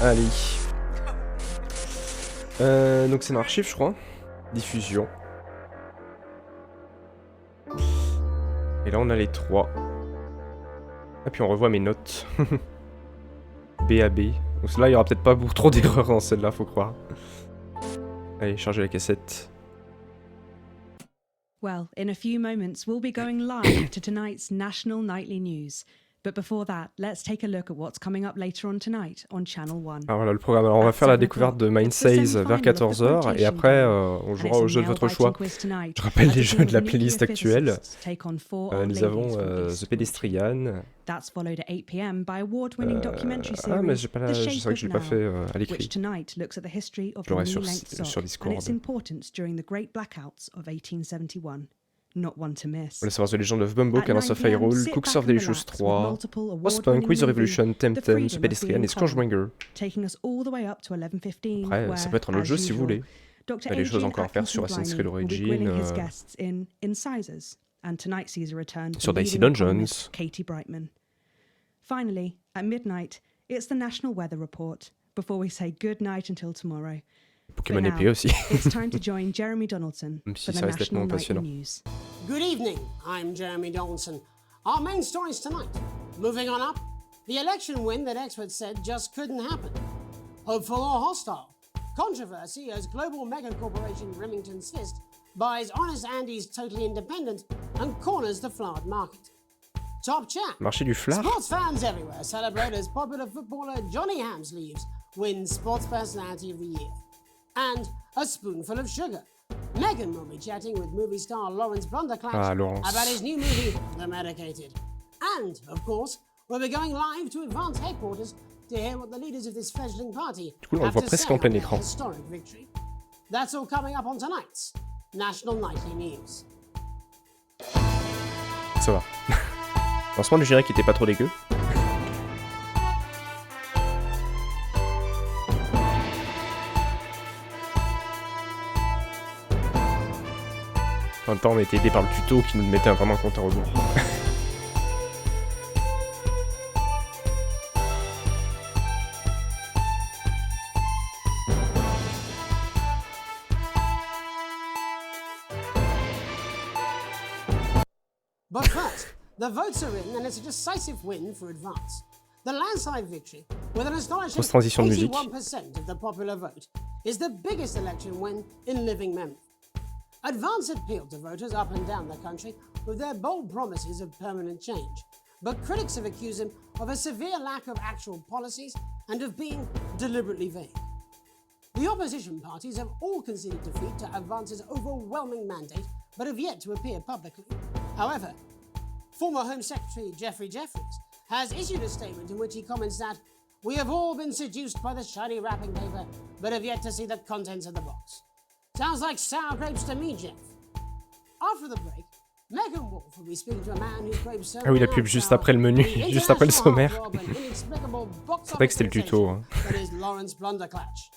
Allez. Donc c'est dans archive, je crois. Diffusion. Et là on a les 3. Ah puis on revoit mes notes. BAB. Donc là il y aura peut-être pas beaucoup trop d'erreurs dans celle-là, faut croire. Allez, charger la cassette. Well, in a few moments we'll be going live to tonight's national nightly news. But before that, let's take a look at what's coming up later on tonight on Channel 1. Alors voilà le programme. Alors on va faire la découverte de Mindsays vers 14h et après on jouera au jeu de votre choix. Je rappelle les jeux de la playlist actuelle. Nous avons The Pedestrian. Ah mais j'ai pas la... je sais que je l'ai pas fait à l'écrit. Je l'aurai sur Discord. Not one to miss. On laisse savoir The Legend of Bumbo, Camas of Hyrule, Cooks of Delicious 3, Postpunk, With the Revolution, Temtem, The Pedestrian et Scourgebringer. Après, ça peut être un autre jeu si vous voulez. Il y a des choses encore à faire sur Assassin's Creed Origins, sur Dicey Dungeons. Finally, at midnight, it's the National Weather Report, before we say good night until tomorrow. Pokémon épée aussi. It's time to join Jeremy Donaldson Même si for ça the reste National nettement Nightly passionnant. News. Good evening, I'm Jeremy Donaldson. Our main stories tonight. Moving on up, the election win that experts said just couldn't happen. Hopeful or hostile? Controversy as global mega corporation Remington Cyst buys Honest Andy's Totally Independent and corners the flowered market. Top chat. Marché du Flard. Sports fans everywhere celebrate as popular footballer Johnny Hamsleeves wins Sports Personality of the Year. And a spoonful of sugar. Megan will be chatting with movie star Lawrence Blunderclatch about his new movie, The Medicated. And, of course, we'll be going live to Advance Headquarters to hear what the leaders of this fledgling party have to say about their historic victory. That's all coming up on tonight's National Nightly News. Ça va. Lancement du générique qui était pas trop dégueu. En même temps, on était aidé par le tuto qui nous mettait vraiment un compte à rebours. But first, the votes are in and it's a decisive win for Advance. The landslide victory, with an astonishing 81% of the popular vote, is the biggest election win in living memory. Advance appealed to voters up and down the country with their bold promises of permanent change, but critics have accused him of a severe lack of actual policies and of being deliberately vague. The opposition parties have all conceded defeat to Advance's overwhelming mandate, but have yet to appear publicly. However, former Home Secretary Geoffrey Jeffries has issued a statement in which he comments that we have all been seduced by the shiny wrapping paper, but have yet to see the contents of the box. Sounds like sour grapes to me, Jeff. After the break, Megan Wolf will be speaking to a man whose grapes so ah oui, la pub juste après le menu, juste après le sommaire. C'est vrai que c'était le tuto. Hein. Lawrence Blunderclatch.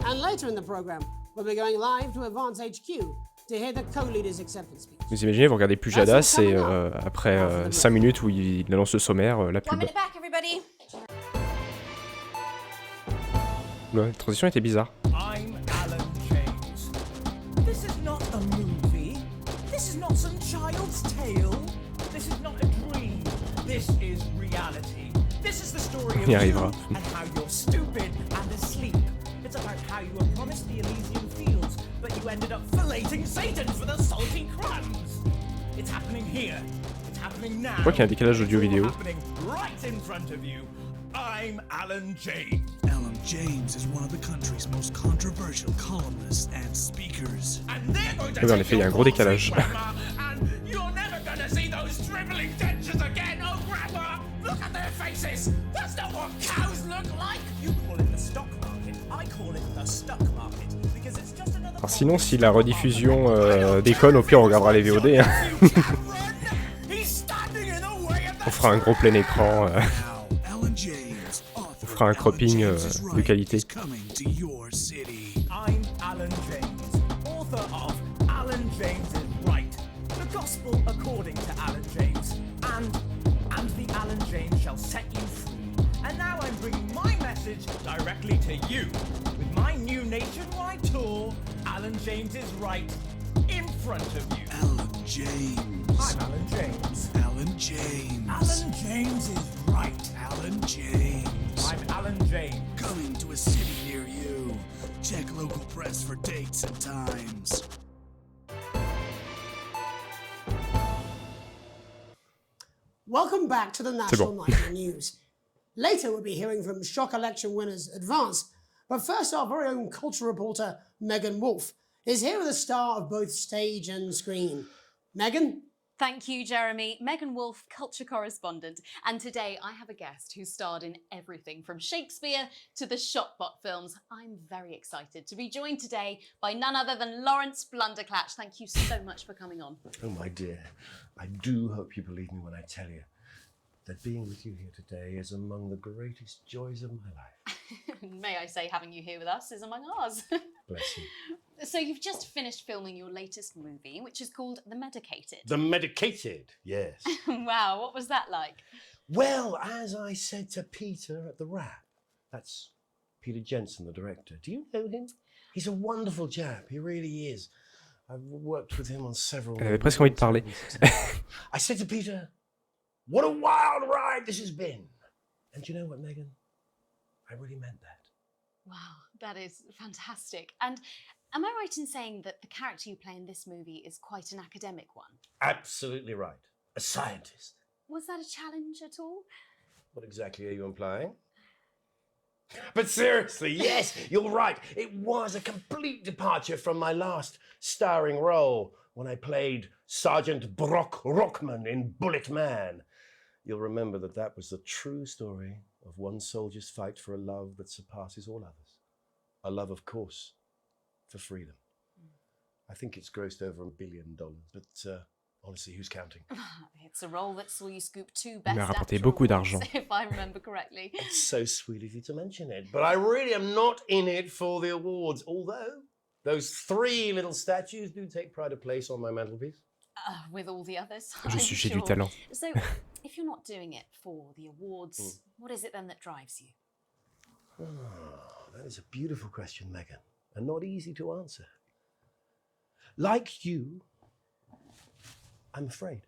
And later in the program, we'll be going live to Advance HQ to hear the co-leader's acceptance speech. Vous imaginez, vous regardez Pujadas et après 5 minutes où il annonce le sommaire, la pub. Ouais, la transition était bizarre. Child's tale. This is not a dream. This is reality. This is the story of you and how you're stupid and asleep. It's about how you were promised the Elysian fields, but you ended up filleting Satan for the salty crumbs. It's happening here. It's happening now. Je crois qu'il y a un décalage audio-vidéo. Right in front of you. I'm Alan James. Alan James is one of the country's most controversial columnists and speakers. And they're going to en effet, il y a un gros décalage. And you're never going to see those dribbling dentures again, oh grandma! Look at their faces! That's not what cows look like! You call it the stock market, I call it the stock market, because it's just another... Alors sinon, si la rediffusion déconne, au pire on regardera les VOD. Hein. On fera un gros plein écran. On fera un cropping de qualité. I'm Alan James, author of Alan James is Right, the Gospel according to Alan James, and the Alan James shall set you free. And now I'm bringing my message directly to you. With my new nationwide tour, Alan James is right in front of you. Alan James. I'm Alan James. Alan James. Alan James is right. Alan James. I'm Alan James. Coming to a city near you. Check local press for dates and times. Welcome back to the National Nightly News. Later, we'll be hearing from shock election winners Advance. But first, our very own culture reporter, Megan Wolfe, is here with a star of both stage and screen. Megan? Thank you, Jeremy. Megan Wolfe, culture correspondent. And today I have a guest who starred in everything from Shakespeare to the Shotbot films. I'm very excited to be joined today by none other than Lawrence Blunderclatch. Thank you so much for coming on. Oh, my dear. I do hope you believe me when I tell you that being with you here today is among the greatest joys of my life. May I say, having you here with us is among ours. Bless you. So you've just finished filming your latest movie, which is called The Medicated. The Medicated, yes. Wow, what was that like? Well, as I said to Peter at the Wrap, that's Peter Jensen, the director. Do you know him? He's a wonderful chap, he really is. I've worked with him on several... Elle avait presque envie de parler. I said to Peter, what a wild ride this has been. And do you know what, Megan? I really meant that. Wow, that is fantastic. And am I right in saying that the character you play in this movie is quite an academic one? Absolutely right. A scientist. Was that a challenge at all? What exactly are you implying? But seriously, yes, you're right. It was a complete departure from my last starring role when I played Sergeant Brock Rockman in Bullet Man. You'll remember that that was the true story of one soldier's fight for a love that surpasses all others. A love, of course, for freedom. I think it's grossed over $1 billion, but honestly, who's counting? It's a role that saw you scoop 2 Best Il m'a rapporté Actor beaucoup awards, d'argent. if I remember correctly. It's so sweet of you to mention it, but I really am not in it for the awards, although those 3 little statues do take pride of place on my mantelpiece. With all the others, Je suis j'ai du sure. talent. So, if you're not doing it for the awards, what is it then that drives you? Oh, that is a beautiful question, Megan, and not easy to answer. Like you, I'm afraid.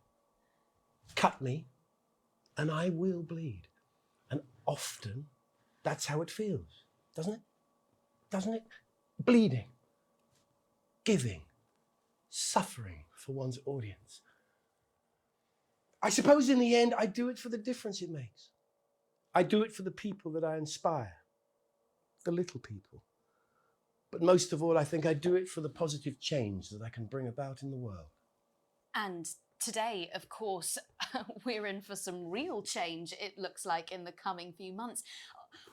Cut me, and I will bleed. And often, that's how it feels, doesn't it? Doesn't it? Bleeding, giving, suffering for one's audience. I suppose in the end, I do it for the difference it makes. I do it for the people that I inspire, the little people. But most of all, I think I do it for the positive change that I can bring about in the world. And today, of course, we're in for some real change, it looks like, in the coming few months.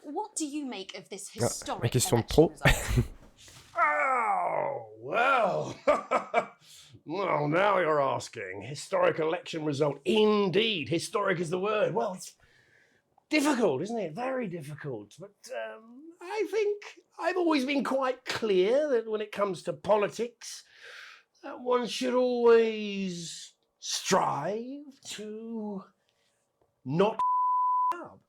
What do you make of this historic Ma question de election trop. result? Oh, well. Well, now you're asking. Historic election result. Indeed. Historic is the word. Well, it's difficult, isn't it? Very difficult. But I think I've always been quite clear that when it comes to politics, that one should always strive to not up.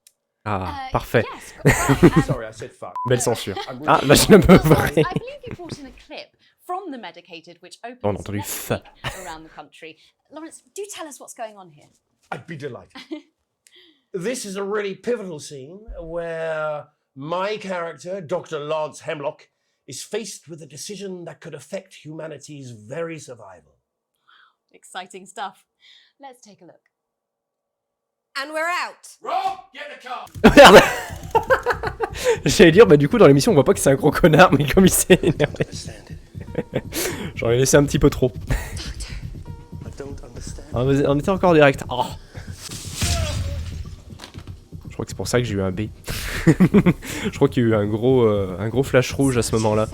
Ah, parfait. Yes, right. Sorry, I said fuck. Belle censure. I'm really Ah, là je ne peux Well, vrai. I believe you brought in a clip from The Medicated, which On a opens entendu next f. week around the country. Lawrence, do tell us what's going on here. I'd be delighted. This is a really pivotal scene where my character, Dr. Lance Hemlock, is faced with a decision that could affect humanity's very survival. Exciting stuff. Let's take a look. And we're out. Rob, get the car! Merde. J'allais dire, bah du coup dans l'émission on voit pas que c'est un gros connard, mais comme il s'est énervé. J'en ai laissé un petit peu trop. On était encore direct. Oh. Je crois que c'est pour ça que j'ai eu un B. Je crois qu'il y a eu un gros flash rouge à ce moment-là.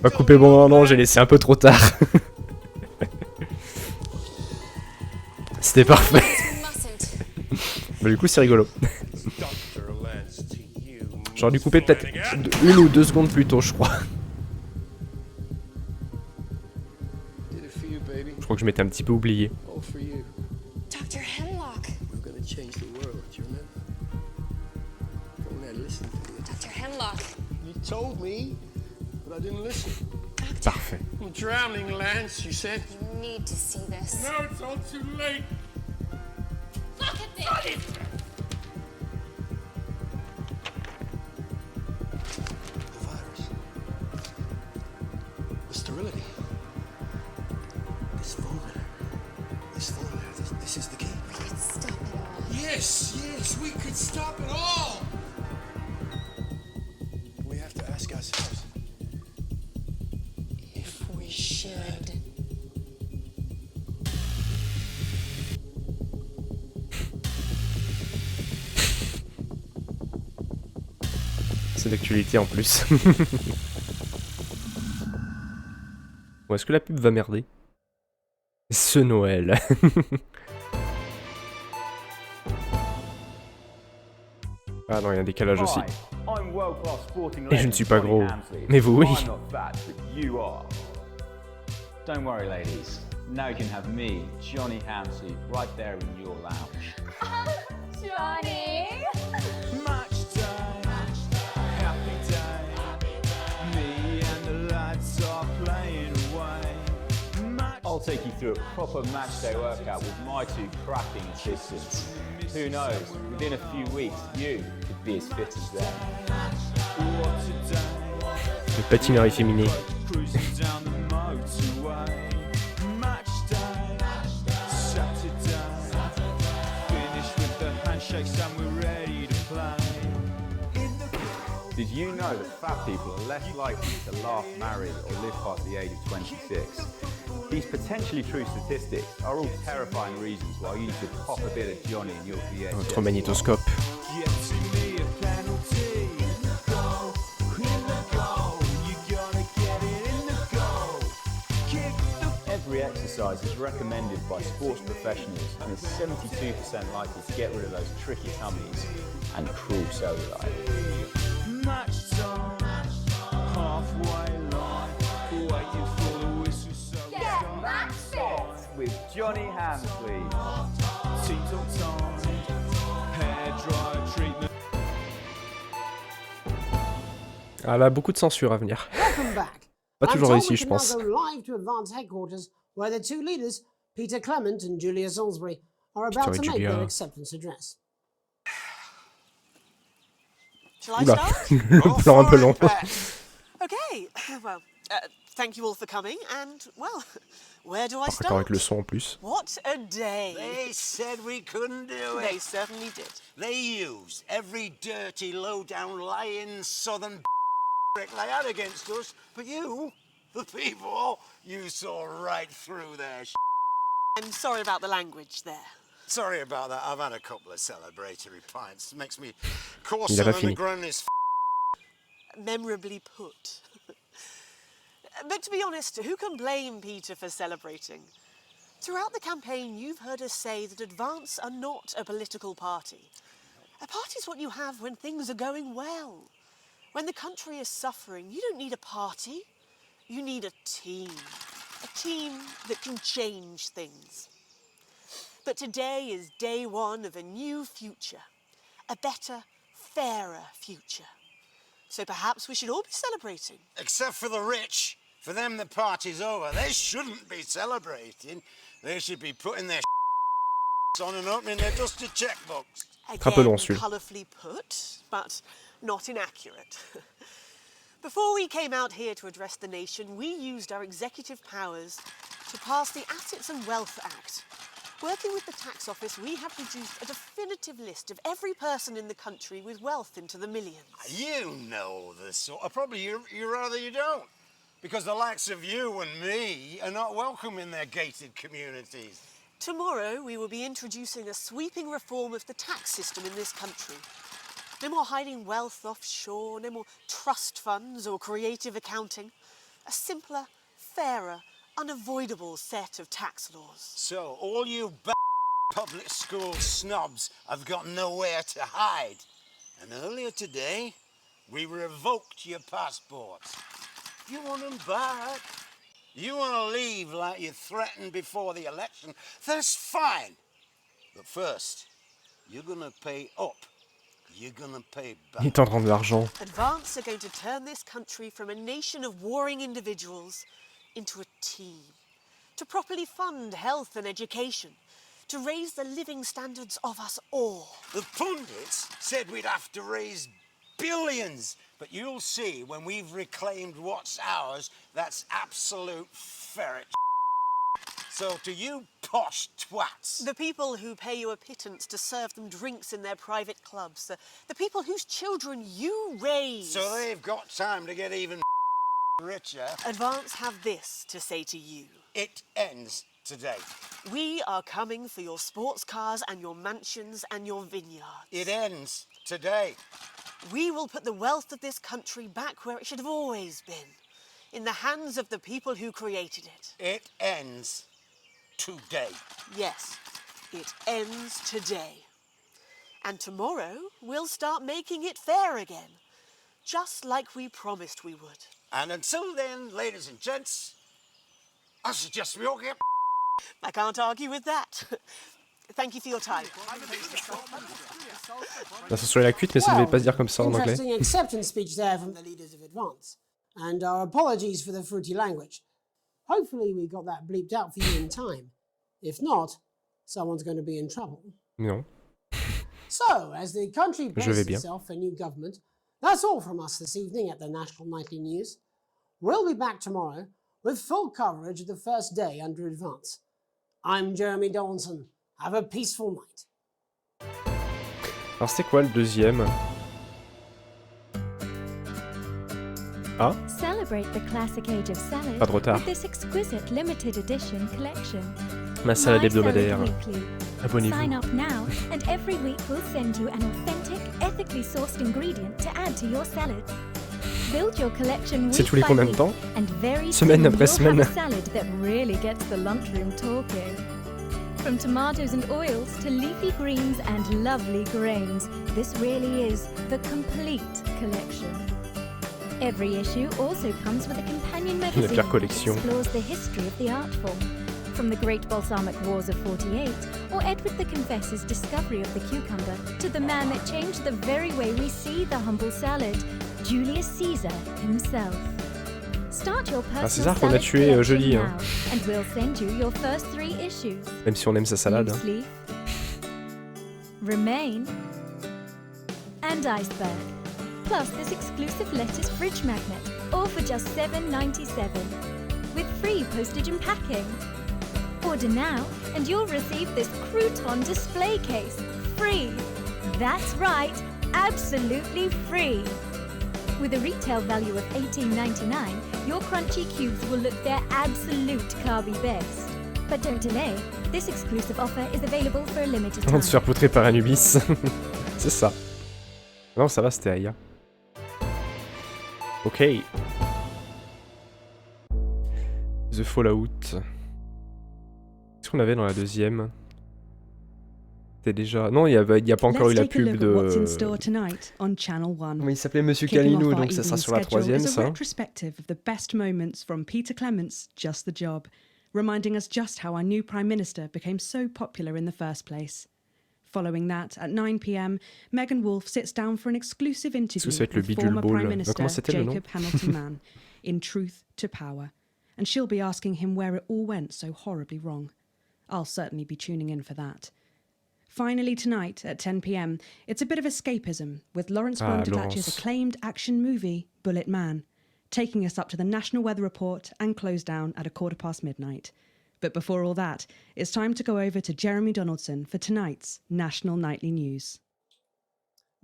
Pas coupé bon moment, j'ai laissé un peu trop tard. C'était parfait. Mais du coup c'est rigolo. J'aurais dû couper peut-être 1 ou 2 secondes plus tôt, je crois. Je crois que je m'étais un petit peu oublié. Dr. Hemlock. We're gonna change the world, you remember? Go in there, listen to you. Hemlock. You told me, but I didn't listen. Parfait. I'm drowning, Lance, you said. You need to see this. No, it's all too late. Look at this! The virus. The sterility. This formula. This is the key. We could stop it all. Yes, we could stop it all. We have to ask ourselves if we should. C'est d'actualité en plus. Bon, est-ce que la pub va merder? Ce Noël. Ah non, il y a un décalage aussi. Et je ne suis pas gros. Mais vous, oui. Don't worry, ladies. Now you can have me, Johnny Hamsleep, right there in your lounge. Johnny! Match day, happy day. Me and the lads are playing away. I'll take you through a proper match day workout with my two cracking assistants. Who knows, within a few weeks, you could be as fit as them. Le patineur efféminé. Did you know that fat people are less likely to laugh, marry or live past the age of 26? These potentially true statistics are all terrifying reasons why you should pop a bit of Johnny in your VHS. Notre magnétoscope. Every exercise is recommended by sports professionals and is 72% likely to get rid of those tricky tummies and cruel cellulite. Match time, halfway line, waiting for the whistle, so Get match fit! with Johnny Hamsleep. Teams on time, hair dryer treatment. Ah là, beaucoup de censure à venir. Welcome back. Pas toujours I'm told réussi, we je can now pense. go live to Advance Headquarters, where the two leaders, Peter Clement and Julia Salisbury, are about Peter to et make Julia. their acceptance address. Shall I Oula, start? le plan un peu long. Okay, well, thank you all for coming, and, well, where do I D'accord start? avec le son en plus. What a day! They said we couldn't do They it. certainly did. They used every dirty, low-down, lying southern prick they had against us. But you, the people, you saw right through their I'm sorry about the language there. Sorry about that. I've had a couple of celebratory pints. It makes me Il coarser a pas than fini. the grown-is Memorably put. But to be honest, who can blame Peter for celebrating? Throughout the campaign, you've heard us say that Advance are not a political party. A party is what you have when things are going well. When the country is suffering, you don't need a party. You need a team. A team that can change things. But today is day one of a new future. A better, fairer future. So perhaps we should all be celebrating. except for the rich. For them, the party's over. They shouldn't be celebrating. They should be putting their on and opening their dusty checkbooks. Un peu long, Again, celui-là. colourfully put, but not inaccurate. Before we came out here to address the nation, we used our executive powers to pass the Assets and Wealth Act. Working with the tax office, we have produced a definitive list of every person in the country with wealth into the millions. You know the sort. Probably you rather you don't. Because the likes of you and me are not welcome in their gated communities. Tomorrow, we will be introducing a sweeping reform of the tax system in this country. No more hiding wealth offshore, no more trust funds or creative accounting. A simpler, fairer, unavoidable set of tax laws. So, all you public school snobs have got nowhere to hide. And earlier today, we revoked your passports. You want them back? You want to leave like you threatened before the election? That's fine. But first, you're going to pay up. you're gonna pay Il back. t'en rend de l'argent. Advance are going to turn this country from a nation of warring individuals into a team. To properly fund health and education. To raise the living standards of us all. The pundits said we'd have to raise billions, but you'll see when we've reclaimed what's ours, that's absolute ferret. So to you posh twats. The people who pay you a pittance to serve them drinks in their private clubs. The people whose children you raise. So they've got time to get even richer. Advance have this to say to you. It ends today. We are coming for your sports cars and your mansions and your vineyards. It ends today. We will put the wealth of this country back where it should have always been. In the hands of the people who created it. It ends today. Yes, it ends today. And tomorrow, we'll start making it fair again. Just like we promised we would. And until then, ladies and gents, I suggest we all get... I can't argue with that. Thank you for your time. Ça se serait la cuite, mais ça devait pas se dire comme ça en anglais. Interesting acceptance speech there from the leaders of Advance. And our apologies for the fruity language. Hopefully we got that bleeped out for you in time. If not, someone's going to be in trouble. Non. So, as the country Je vais braces bien. itself for new government, that's all from us this evening at the National Nightly News. We'll be back tomorrow with full coverage of the first day under Advance. I'm Jeremy Donaldson. Have a peaceful night. Alors c'était quoi le deuxième? Ah? Celebrate the classic age of salad Pas de retard. with this exquisite limited edition collection. Ma salade My hebdomadaire. Salad Weekly. Abonnez-vous. Sign up now, and every week we'll send you an authentic, ethically sourced ingredient to add to your salad. Build your collection C'est week tous les by combien de week, temps? and very Semaine soon après you'll semaine. have a salad that really gets the lunchroom talking. From tomatoes and oils to leafy greens and lovely grains, this really is the complete collection. Every issue also comes with a companion magazine pire that collection. explores the history of the art form. From the Great Balsamic Wars of 48, or Edward the Confessor's discovery of the cucumber, to the man that changed the very way we see the humble salad, Julius Caesar himself. Start your Ah, personal César qu'on a salad tué collection joli, now, hein. and we'll send you your first 3 issues. Même si on aime sa salade. Loose Hein. leaf, Remain, and Iceberg. Plus this exclusive lettuce fridge magnet, all for just $7.97, with free postage and packing. Order now, and you'll receive this crouton display case, free. That's right, absolutely free. With a retail value of $18.99, your crunchy cubes will look their absolute carby best. But don't delay, this exclusive offer is available for a limited Avant time. de se faire poutrer par Anubis. C'est ça. Non, ça va, c'était Aya. Ok. The Fallout. Qu'est-ce qu'on avait dans la deuxième? C'était déjà... Non, il y a pas encore eu Let's la take a pub look at what's in de... store tonight on Channel 1. Comment il s'appelait Monsieur Kicking Calinou, off our donc ça sera evening sur la schedule troisième, is a ça. retrospective of the best moments from Peter Clement's Just the Job, reminding us just how our new Prime Minister became so popular in the first place. Following that, at 9 p.m, Megan Wolfe sits down for an exclusive interview ça va être le with Bidule former Ball. Prime Non, Minister comment c'était le nom? Jacob Hamilton Mann in Truth to Power, and she'll be asking him where it all went so horribly wrong. I'll certainly be tuning in for that. Finally tonight, at 10 p.m, it's a bit of escapism, with Lawrence Bondadatch's acclaimed action movie, Bullet Man, taking us up to the National Weather Report and close down at midnight. But before all that, it's time to go over to Jeremy Donaldson for tonight's National Nightly News.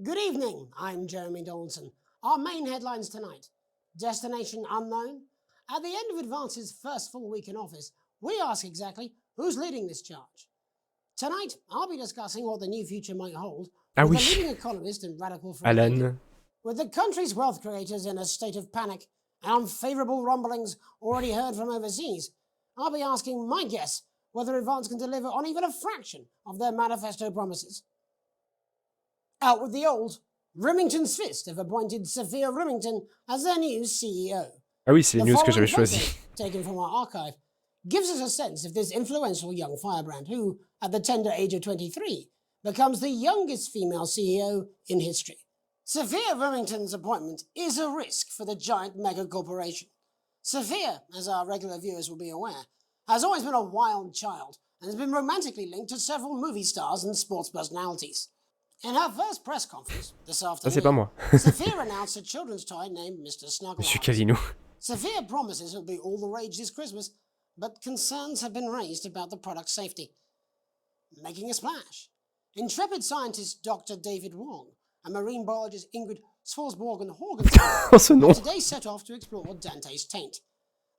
Good evening, I'm Jeremy Donaldson. Our main headlines tonight. Destination unknown. At the end of Advance's first full week in office, we ask exactly who's leading this charge. Tonight, I'll be discussing what the new future might hold with a leading economist and radical Alan. With the country's wealth creators in a state of panic and unfavourable rumblings already heard from overseas, I'll be asking my guess whether Advance can deliver on even a fraction of their manifesto promises. Out with the old, Rimington's Fist have appointed Sophia Rimington as their new CEO. Ah oui, c'est les The news que following j'avais choisies. photo, taken from our archive, gives us a sense of this influential young firebrand who, at the tender age of 23, becomes the youngest female CEO in history. Sophia Remington's appointment is a risk for the giant mega corporation. Sophia, as our regular viewers will be aware, has always been a wild child and has been romantically linked to several movie stars and sports personalities. In her first press conference this Ça c'est pas afternoon, moi. Sophia announced a children's toy named Mr. Snuggle. Monsieur Casino. Sophia promises it'll be all the rage this Christmas, but concerns have been raised about the product's safety. Making a splash, intrepid scientist Dr. David Wong and marine biologist Ingrid Swarsborgen-Horgenthal Oh ce nom. today set off to explore Dante's taint.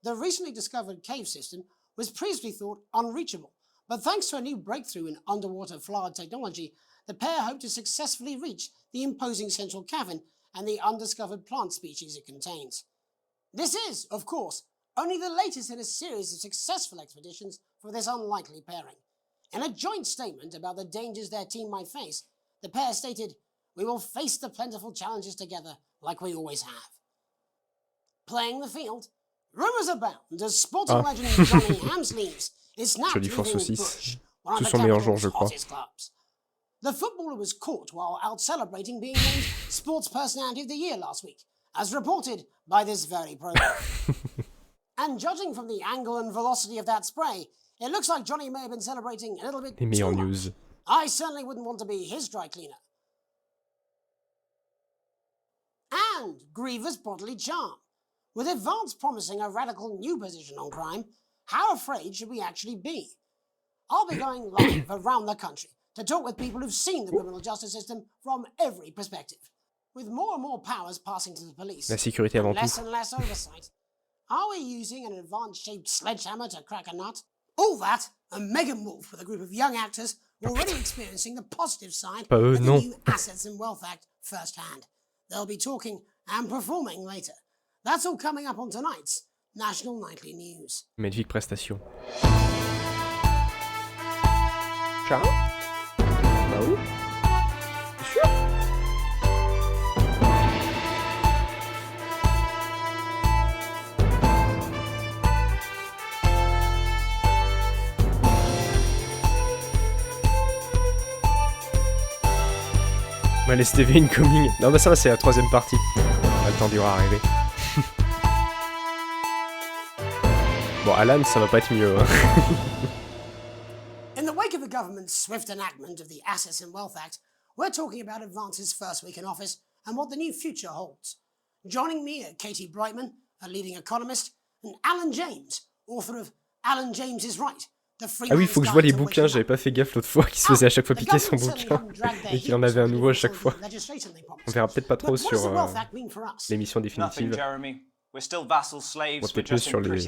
The recently discovered cave system was previously thought unreachable, but thanks to a new breakthrough in underwater flood technology, the pair hope to successfully reach the imposing central cavern and the undiscovered plant species it contains. This is, of course, only the latest in a series of successful expeditions for this unlikely pairing. In a joint statement about the dangers their team might face, the pair stated, "We will face the plentiful challenges together like we always have." Playing the field, rumours abound as sporting legend Johnny Hamsleeves is snapped Joli four leaving saucisses. Bush, one of Tous the sont meilleurs joueurs, capital's je crois. hottest clubs. The footballer was caught while out celebrating being named Sports Personality of the Year last week, as reported by this very program. And judging from the angle and velocity of that spray, it looks like Johnny may have been celebrating a little bit Les too meilleures much. news. I certainly wouldn't want to be his dry cleaner. And Griever's bodily charm. With advance promising a radical new position on crime, how afraid should we actually be? I'll be going live around the country to talk with people who've seen the criminal justice system from every perspective. With more and more powers passing to the police, La sécurité avant less tout. and less oversight, are we using an advanced-shaped sledgehammer to crack a nut? All that, and Megan Wolf with a group of young actors already experiencing the positive side Pas eux, of the non. new Assets and Wealth Act firsthand. They'll be talking and performing later. That's all coming up on tonight's National Nightly News. Magnifique prestation. Ciao. Bah oui. C'est sûr. Ouais, les STV incoming. Non bah ça va, c'est la troisième partie. On a le temps d'y arriver. Bon, Alan, ça va pas être mieux. Hein. In the wake of the government's swift enactment of the Assets and Wealth Act, we're talking about Advance's first week in office and what the new future holds. Joining me are Katie Brightman, a leading economist, and Alan James, author of Alan James is Right. Ah oui, il faut que je vois les bouquins, j'avais pas fait gaffe l'autre fois qu'il se faisait à chaque fois piquer son bouquin et qu'il en avait un nouveau à chaque fois. On verra peut-être pas trop sur l'émission définitive. Nothing, Jeremy. We're still vassal slaves. We're peut-être sur les...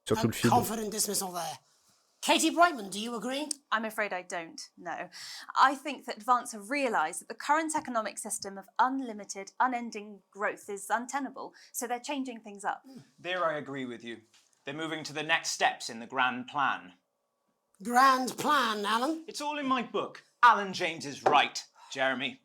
sur tout le film. Confident dismissal there. Katie Brightman, do you agree? I'm afraid I don't, no. I think that Advance have realised that the current economic system of unlimited, unending growth is untenable, so they're changing things up. There I agree with you. They're moving to the next steps in the grand plan. Grand plan, Alan? It's all in my book. Alan James is right, Jeremy.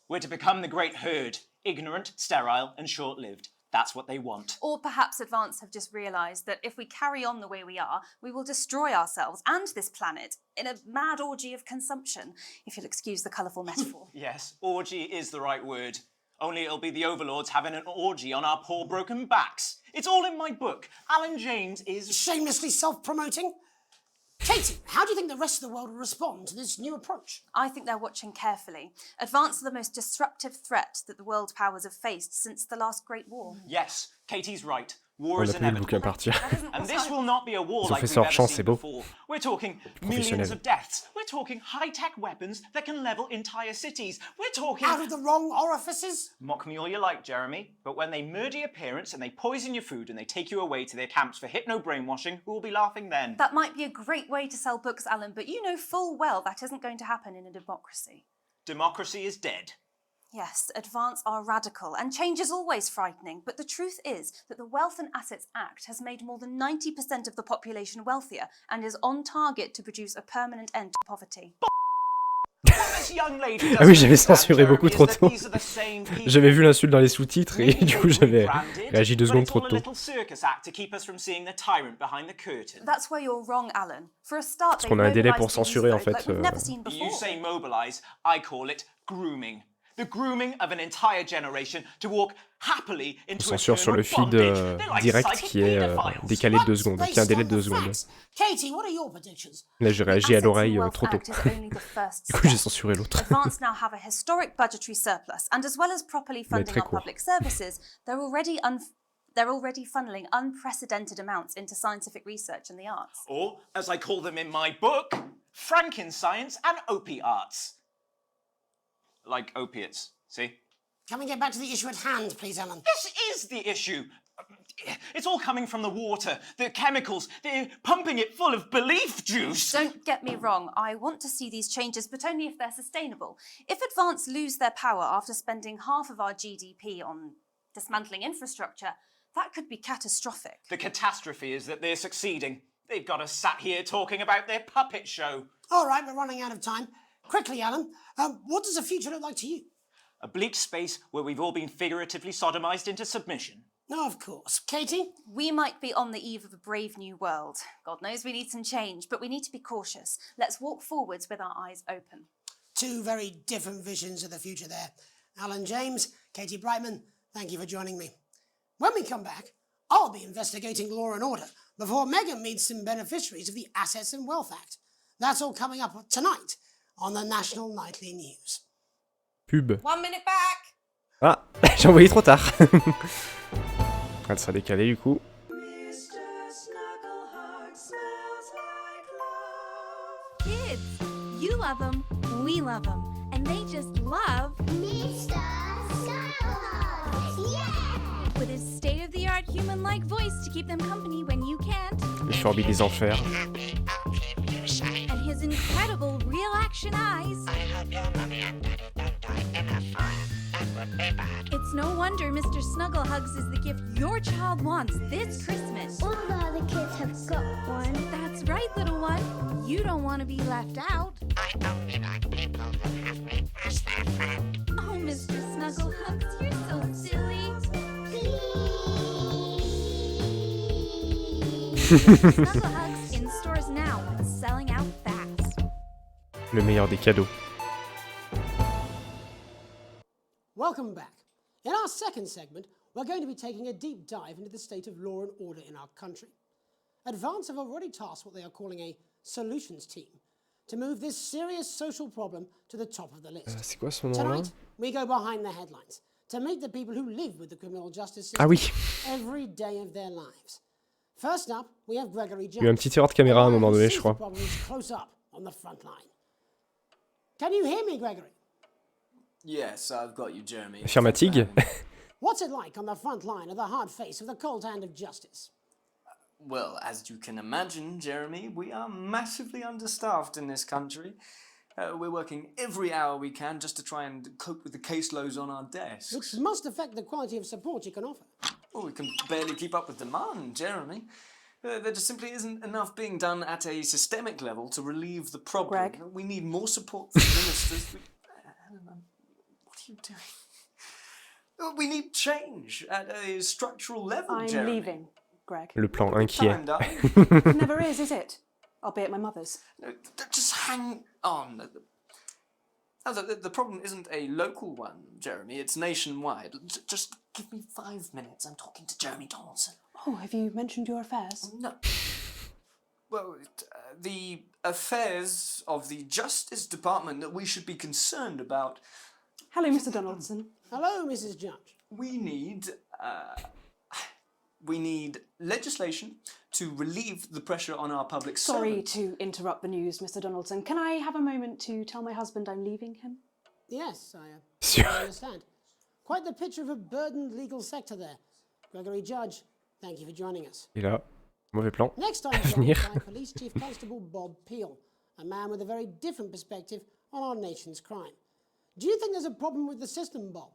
We're to become the great herd, ignorant, sterile, and short-lived. That's what they want. Or perhaps Advance have just realised that if we carry on the way we are, we will destroy ourselves and this planet in a mad orgy of consumption, if you'll excuse the colourful metaphor. Yes, orgy is the right word. Only it'll be the overlords having an orgy on our poor broken backs. It's all in my book. Alan James is... Shamelessly self-promoting? Katie, how do you think the rest of the world will respond to this new approach? I think they're watching carefully. Advance are the most disruptive threat that the world powers have faced since the last Great War. Yes, Katie's right. War On is a pu le bouquin inevitable. partir. And this will not be a war Ils ont like fait we've ça hors ever champ, seen c'est beau. before. We're talking millions of deaths. We're talking high-tech weapons that can level entire cities. We're talking... Out of the wrong orifices? Mock me all you like, Jeremy, but when they murder your parents and they poison your food and they take you away to their camps for hypno-brainwashing, who will be laughing then? That might be a great way to sell books, Alan, but you know full well that isn't going to happen in a democracy. Democracy is dead. Yes, Advance are radical, and change is always frightening, but the truth is that the Wealth and Assets Act has made more than 90% of the population wealthier and is on target to produce a permanent end to poverty. Ah oui, j'avais censuré beaucoup trop tôt. J'avais vu l'insulte dans les sous-titres et du coup j'avais réagi 2 secondes trop tôt. That's where you're wrong, Alan. For a start, Parce qu'on a un délai pour censurer en fait. You say mobilize, I call it grooming. The grooming of an entire generation to walk happily On into censure sur le feed direct qui est décalé de 2 secondes, qui a un délai de 2 secondes. Katie, what are your predictions? Là j'ai réagi à l'oreille trop tôt. Du coup j'ai censuré l'autre. Advance now have a historic budgetary surplus, and as well as properly funding our public services, they're already funneling unprecedented amounts into scientific research and the arts. Or, as I call them in my book, Frankenscience and opiates. Like opiates, see? Can we get back to the issue at hand, please, Alan? This is the issue. It's all coming from the water, the chemicals, they're pumping it full of belief juice. Don't get me wrong, I want to see these changes, but only if they're sustainable. If Advance lose their power after spending half of our GDP on dismantling infrastructure, that could be catastrophic. The catastrophe is that they're succeeding. They've got us sat here talking about their puppet show. All right, we're running out of time. Quickly, Alan, what does the future look like to you? A bleak space where we've all been figuratively sodomized into submission. No, of course. Katie? We might be on the eve of a brave new world. God knows we need some change, but we need to be cautious. Let's walk forwards with our eyes open. 2 very different visions of the future there. Alan James, Katie Brightman, thank you for joining me. When we come back, I'll be investigating law and order before Megan meets some beneficiaries of the Assets and Wealth Act. That's all coming up tonight on the National Nightly News. Pub. 1 minute back. Ah, j'ai envoyé trop tard. Elle sera décalée du coup. Kids, you love them, we love them, and they just love Mr. Snuggleheart. Yeah! with his state-of-the-art human-like voice to keep them company when you can't, Le Forbis des Enfers. and his incredible real-action eyes. It's no wonder Mr. Snugglehugs is the gift your child wants this Christmas. All the other kids have got one. That's right, little one. You don't want to be left out. Oh, Mr. Snugglehugs, you're so silly. Snugglehugs in stores now and selling out fast. Le meilleur des cadeaux. Welcome back. In our second segment, we're going to be taking a deep dive into the state of law and order in our country. Advance have already tasked what they are calling a solutions team to move this serious social problem to the top of the list. C'est quoi ce moment-là? Tonight, we go behind the headlines to meet the people who live with the criminal justice system Ah oui. every day of their lives. First up, we have Gregory Judge. Il y a eu un petit erreur de caméra à un moment donné, je crois. Close up on the front line. Can you hear me, Gregory? Yes, I've got you, Jeremy. Affirmative. What's it like on the front line of the hard face of the cold hand of justice? Well, as you can imagine, Jeremy, we are massively understaffed in this country. We're working every hour we can just to try and cope with the caseloads on our desks. Which must affect the quality of support you can offer. Well, we can barely keep up with demand, Jeremy. There just simply isn't enough being done at a systemic level to relieve the problem. Greg? We need more support from ministers. What are you doing? We need change at a structural level, I'm Jeremy. leaving, Greg. Le plan inquiet. It never is it? I'll be at my mother's. No, just hang on. The problem isn't a local one, Jeremy. It's nationwide. Just give me 5 minutes. I'm talking to Jeremy Donaldson. Oh, have you mentioned your affairs? No. Well, the affairs of the Justice Department that we should be concerned about. Hello, Mr. Donaldson. Hello, Mrs. Judge. We need legislation to relieve the pressure on our public Sorry servants. to interrupt the news, Mr. Donaldson. Can I have a moment to tell my husband I'm leaving him? Yes, I understand. Quite the picture of a burdened legal sector there. Gregory Judge, thank you for joining us. Et là, mauvais plan. Next I'm À joined venir. by Police Chief Constable Bob Peel, a man with a very different perspective on our nation's crime. Do you think there's a problem with the system, Bob?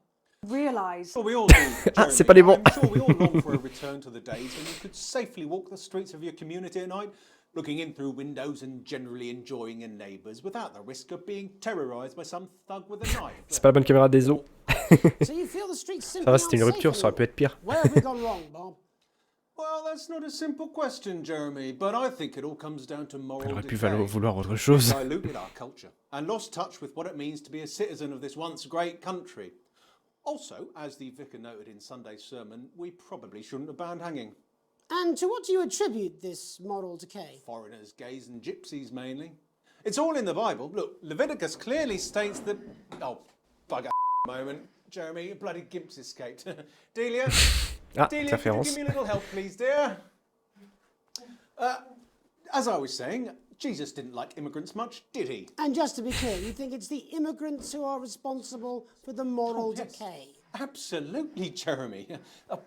Realise. Well, we all do, Ah, c'est pas les bons. I'm sure we all long for a return to the days when you could safely walk the streets of your community at night looking in through windows and generally enjoying your neighbours without the risk of being terrorised by some thug with a knife. C'est pas la bonne caméra des os. So you feel the streets Ça simply va, c'était une aren't rupture, safe ça aurait pu être pire. anymore? Where have we gone wrong, Bob? Well, that's not a simple question, Jeremy, but I think it all comes down to moral Elle aurait pu decay. vouloir autre chose. We've diluted our culture and lost touch with what it means to be a citizen of this once great country. Also, as the vicar noted in Sunday's sermon, we probably shouldn't have banned hanging. And to what do you attribute this moral decay? Foreigners, gays and gypsies mainly. It's all in the Bible. Look, Leviticus clearly states that... Oh, bugger moment. Jeremy, a bloody gimp's escaped. Delia? Delia, could you give me a little help, please, dear? As I was saying, Jesus didn't like immigrants much, did he? And just to be clear, you think it's the immigrants who are responsible for the moral decay? Absolutely, Jeremy.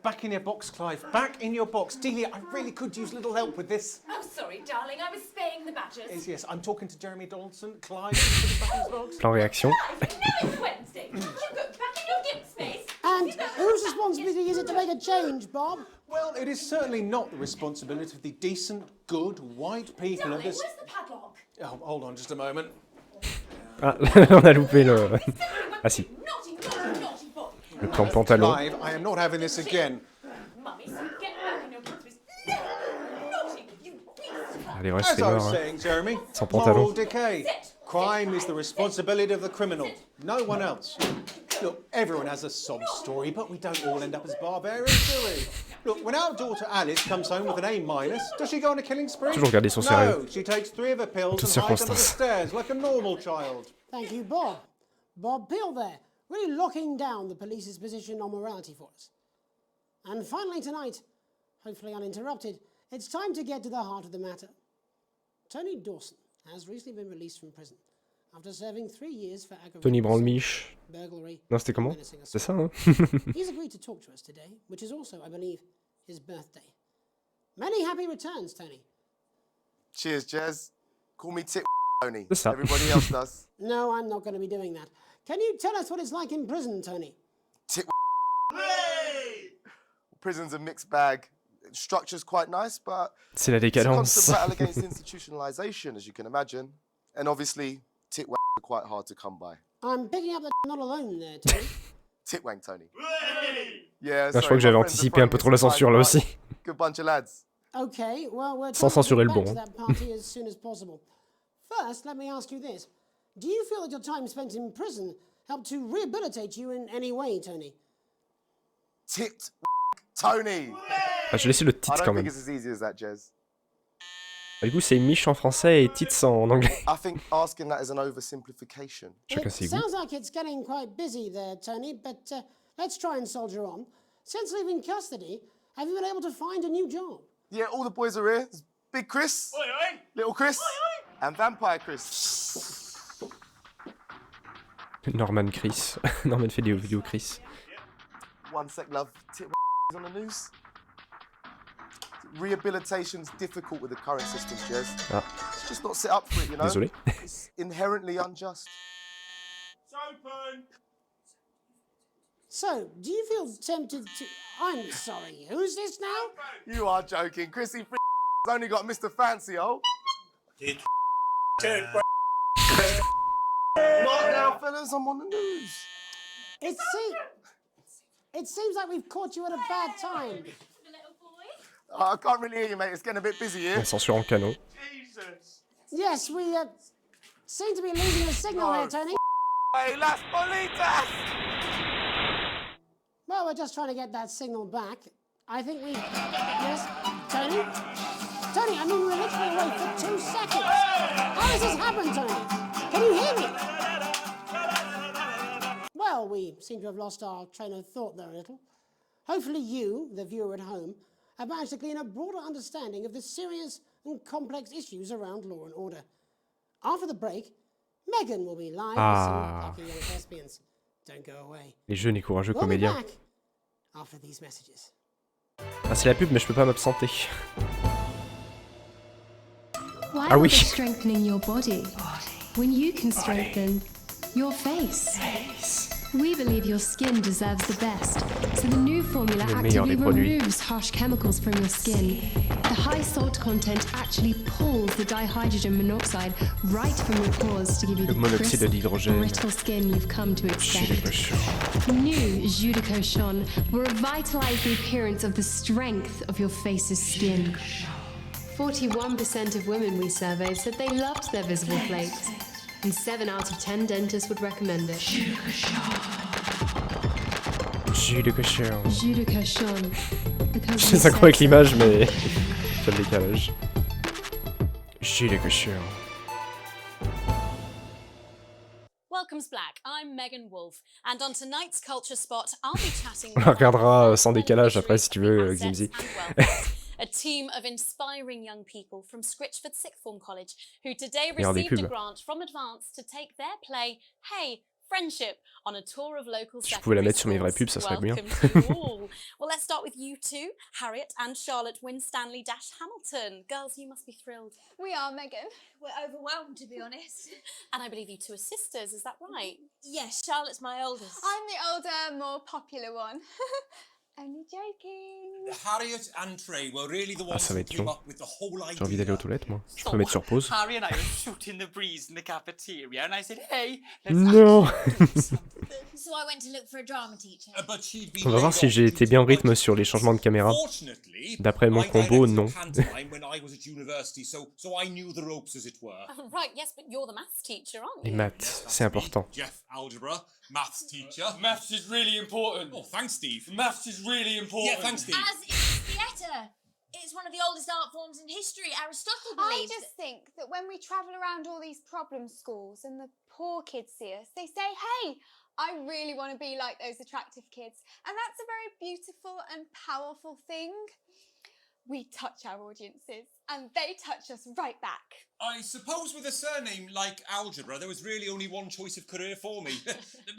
Back in your box, Clive. Back in your box. Delia, I really could use a little help with this. Oh, sorry, darling. I was spaying the badgers. Yes, I'm talking to Jeremy Donaldson. Clive, back in his box. Plan réaction. Clive, you know it's Wednesday. You go back in your gimp space. And whose responsibility is it to make a change, Bob? Well, it is certainly not the responsibility of the decent, good, white people Darling, of this... where's the padlock? Oh, hold on just a moment. Ah, on a loupé le... Ah si. Naughty, naughty, naughty boy. Le plan pantalon. Clive, I am not having this again. Mummy, so get back in your gimp space. Naughty, you beast. Allez, reste As I was mort. saying, Jeremy, Sans moral pantalon. decay. Crime is the responsibility of the criminal, no one else. Look, everyone has a sob story, but we don't all end up as barbarians, do we? Look, when our daughter Alice comes home with an A-, does she go on a killing spree? Toujours garder son sérieux. No, she takes 3 of her pills Toutes and hides under the circonstances. stairs like a normal child. Thank you, Bob. Bob Peel there, really locking down the police's position on morality for us. And finally tonight, hopefully uninterrupted, it's time to get to the heart of the matter. Tony Dawson has recently been released from prison after serving 3 years for Tony aggravated Branle-Miche. burglary. Non, c'était comment? menacing C'est assault. ça, hein? He's agreed to talk to us today, which is also, I believe, his birthday. Many happy returns, Tony. Cheers, Jez. Call me Tit Tony. C'est ça. Everybody else does. No, I'm not going to be doing that. Can you tell us what it's like in prison, Tony? Tit Prison's a mixed bag. Structure's quite nice, but C'est la it's a décadence. constant battle against institutionalization, as you can imagine. And obviously, titwangs are quite hard to come by. I'm picking up that you're not alone there, Tony. Titwang Tony. Yeah, Ah, je crois que j'avais anticipé un peu trop la censure là aussi. Good bunch of lads. Okay, well, we're Sans trying to censurer get le back bon, to hein. that party as soon as possible. First, let me ask you this. Do you feel that your time spent in prison helped to rehabilitate you in any way, Tony? Tit Tony. Ah, je vais laisser le I titre don't quand think même. it's as easy as that, Jez. Ah, du coup, c'est Mich en français et Tits en anglais. I think asking that is an oversimplification. Chacun It ses goûts. sounds like it's getting quite busy there, Tony, but let's try and soldier on. Since leaving custody, have you been able to find a new job? Yeah, all the boys are here. There's Big Chris, Little Chris, and Vampire Chris. Norman Chris. Norman fait des vidéos Chris. One sec, love. Tit on the news. Rehabilitation's difficult with the current system, Jez. Ah. It's just not set up for it, you know? Désolé. It's inherently unjust. It's open! So, do you feel tempted to... I'm sorry, who's this now? You are joking. Chrissy has only got Mr. Fancy, oh. Not now, fellas, I'm on the news. It seems like we've caught you at a bad time. I can't really hear you, mate. It's getting a bit busy here. La censure en canot. Yes, we seem to be losing the signal there, Tony. Hey, las bolitas! Well, we're just trying to get that signal back. I think we... Yes, Tony? Tony, I mean, we were literally away for 2 seconds. How does this happen, Tony? Can you hear me? Well, we seem to have lost our train of thought there a little. Hopefully you, the viewer at home, have managed to glean a broader understanding of the serious and complex issues around law and order. After the break, Megan will be live with some lucky young thespians. Don't go away. Les jeunes et courageux We'll be comédiens. back after these messages. Ah, c'est la pub, mais je peux pas m'absenter. Why Ah oui. bother strengthening your body when you can strengthen your face? We believe your skin deserves the best, so the new formula Le meilleur actively des produits. removes harsh chemicals from your skin. The high salt content actually pulls the dihydrogen monoxide right from your pores to give you Le the monoxyde crisp, d'hydrogène. brittle skin you've come to Jus de expect. cochon. New Jus de Cochon will revitalize the appearance of the strength of your face's skin. 41% of women we surveyed said they loved their visible flakes, and 7 out of 10 dentists would recommend it. Jus de cochon. Jus de Cochon. Because Je sais pas quoi avec l'image, mais j'ai le décalage. Jus de cochon. Welcome's back. I'm Megan Wolf, and on tonight's culture spot, I'll be chatting. On la regardera sans décalage après si tu veux, Ximzy. A team of inspiring young people from Scritchford Sixth Form College who today Regardez received a pub. grant from Advance to take their play, Hey, Friendship, on a tour of local Si je pouvais la secondary mettre sur mes vraies schools. pubs, ça serait bien. Welcome to you all. Well, let's start with you two, Harriet and Charlotte Winstanley-Hamilton. Girls, you must be thrilled. We are, Megan. We're overwhelmed, to be honest. And I believe you two are sisters, is that right? Yes. Charlotte's my oldest. I'm the older, more popular one. Only joking. Harriet and Trey were really the Ah, ones ça va who être came long. up with the whole idea. J'ai envie d'aller aux toilettes, moi. Je peux mettre sur pause. Harry and I were shooting the breeze in the cafeteria, and I said, "Hey, let's Non. So I went to look for a drama teacher. But she'd been On va voir si j'ai été bien en rythme sur les changements de caméra. D'après mon combo, non. when I was at university, so I knew the ropes, as it were. Right, yes, but you're the maths teacher, aren't Les you? maths, c'est important. Jeff, algebra, maths teacher. Maths is really important. Oh, thanks, Steve. Maths is really important. Yeah, thanks, Steve. As is theatre. It's one of the oldest art forms in history. Aristotle believed. I just think that when we travel around all these problem schools and the poor kids see us, they say, hey, I really want to be like those attractive kids. And that's a very beautiful and powerful thing. We touch our audiences and they touch us right back. I suppose with a surname like algebra, there was really only one choice of career for me.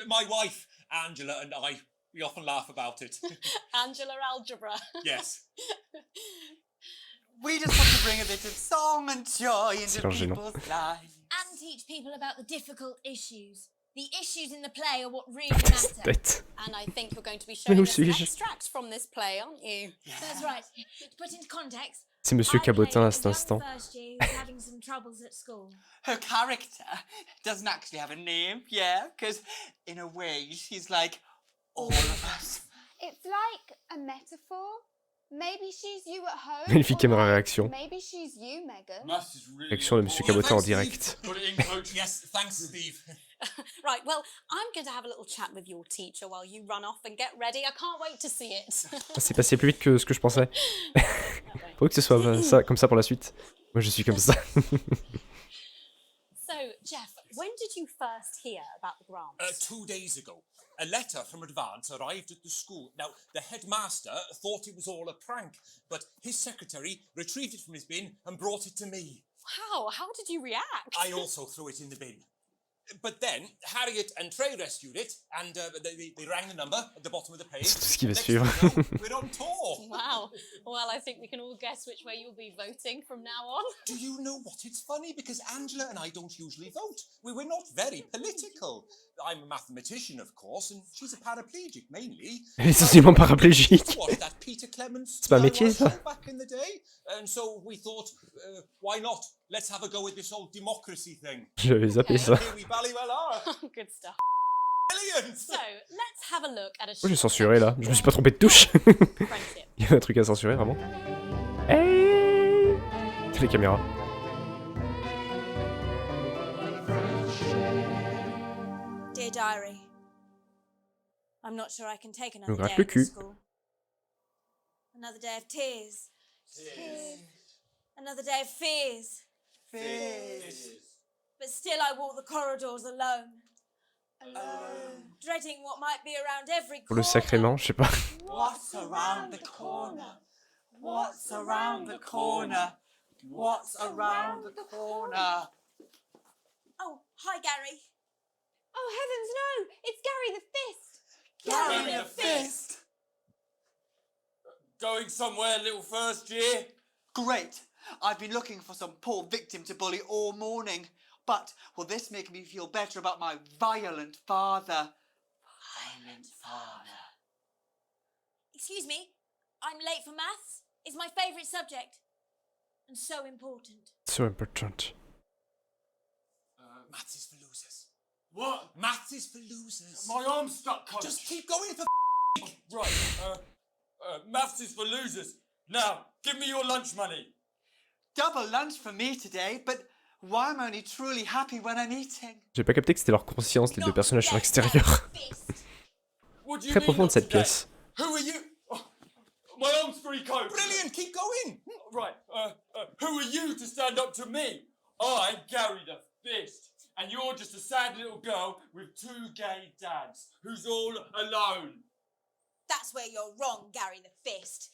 My wife, Angela, and I, we often laugh about it. Angela Algebra. Yes. We just want to bring a bit of song and joy into C'est gênant. people's lives. And teach people about the difficult issues. The issues in the play are what really matter. Tête. And I think you're going to be Mais showing où us an suis-je? extract from this play, aren't you? That's right. To put into context, C'est Monsieur Cabotin à cet instant. first year who was having some troubles at school. Her character doesn't actually have a name, yeah, because in a way she's like all of us. It's like a metaphor. Maybe she's you at home. Magnifique or caméra like, réaction. Maybe she's you, Megan. Maths is really Réaction de Monsieur Cabotin en direct. Put it in, coach. Yes, thanks, Steve. Right, well, I'm going to have a little chat with your teacher while you run off and get ready. I can't wait to see it. Ah, c'est passé plus vite que ce que je pensais. Faut que ce soit ça, comme ça pour la suite. Moi, je suis comme ça. So, Jeff, when did you first hear about the grant? 2 days ago, a letter from Advance arrived at the school. Now, the headmaster thought it was all a prank, but his secretary retrieved it from his bin and brought it to me. Wow, how did you react? I also threw it in the bin. But then, Harriet and Trey rescued it, and they rang the number at the bottom of the page. C'est tout ce qui va Next suivre. thing you know, we're on tour. Wow. Well, I think we can all guess which way you'll be voting from now on. Do you know what? It's funny because Angela and I don't usually vote. We're not very political. I'm a mathematician, of course, and she's a paraplegic mainly. Elle est essentiellement paraplégique. What, that Peter Clements C'est pas un métier, DIY ça. show back in the day? And so we thought, why not? Let's have a go with this old democracy thing. J'avais zappé ça. Here we bally well are. Good stuff. Brilliant. So, let's have a look at a Moi, j'ai censuré là. Je me suis pas trompé de touche. Il y avait un truc à censurer, vraiment. Hey, c'est les caméras. Dear diary, I'm not sure I can take Je me another gratte day le at cul. school. Another day of tears. Tears. Another day of fears. Fears. But still I walk the corridors alone. Alone. Dreading what might be around every Pour le corner. sacrément, je sais pas. What's around the corner? What's around the corner? What's around the corner? Oh, hi Gary. Oh heavens no! It's Gary the Fist! Gary the Fist! Going somewhere, little first year? Great! I've been looking for some poor victim to bully all morning. But will this make me feel better about my violent father? excellent father. Excuse me, I'm late for maths. It's my favourite subject. And so important. So important. Maths is for losers. What? Maths is for losers. My arm's stuck, coach. Just keep going for Right, maths is for losers. Now, give me your lunch money. Double lunch for me today, but why am I only truly happy when I'm eating? J'ai pas capté que c'était leur conscience, les deux personnages sur l'extérieur. Très profonde cette pièce. Who are you? Oh, my arm's free, coach. Brilliant, keep going. Right, who are you to stand up to me? I'm Gary the Fist, and you're just a sad little girl with two gay dads who's all alone. That's where you're wrong, Gary the Fist.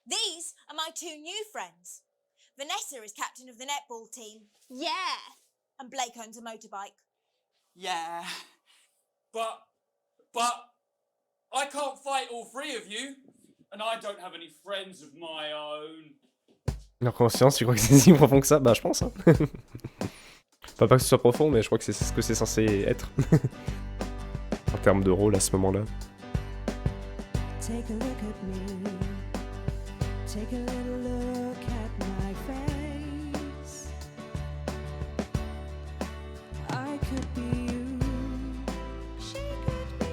These are my two new friends. Vanessa is captain of the netball team. Yeah. And Blake owns a motorbike. Yeah. But I can't fight all three of you, and I don't have any friends of my own. Leur conscience, tu crois que c'est si profond que ça? Bah je pense. Hein. Pas que ce soit profond, mais je crois que c'est ce que c'est censé être. En termes de rôle à ce moment-là. Take a look at me. Take a little look at my face. I could be you. She could be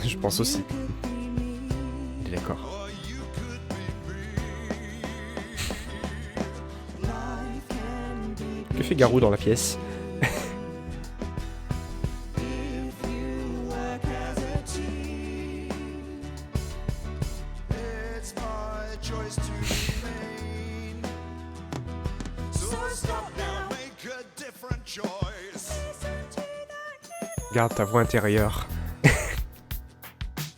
you. Je pense aussi. Il est d'accord. Que fait Garou dans la pièce? Garde ta voix intérieure.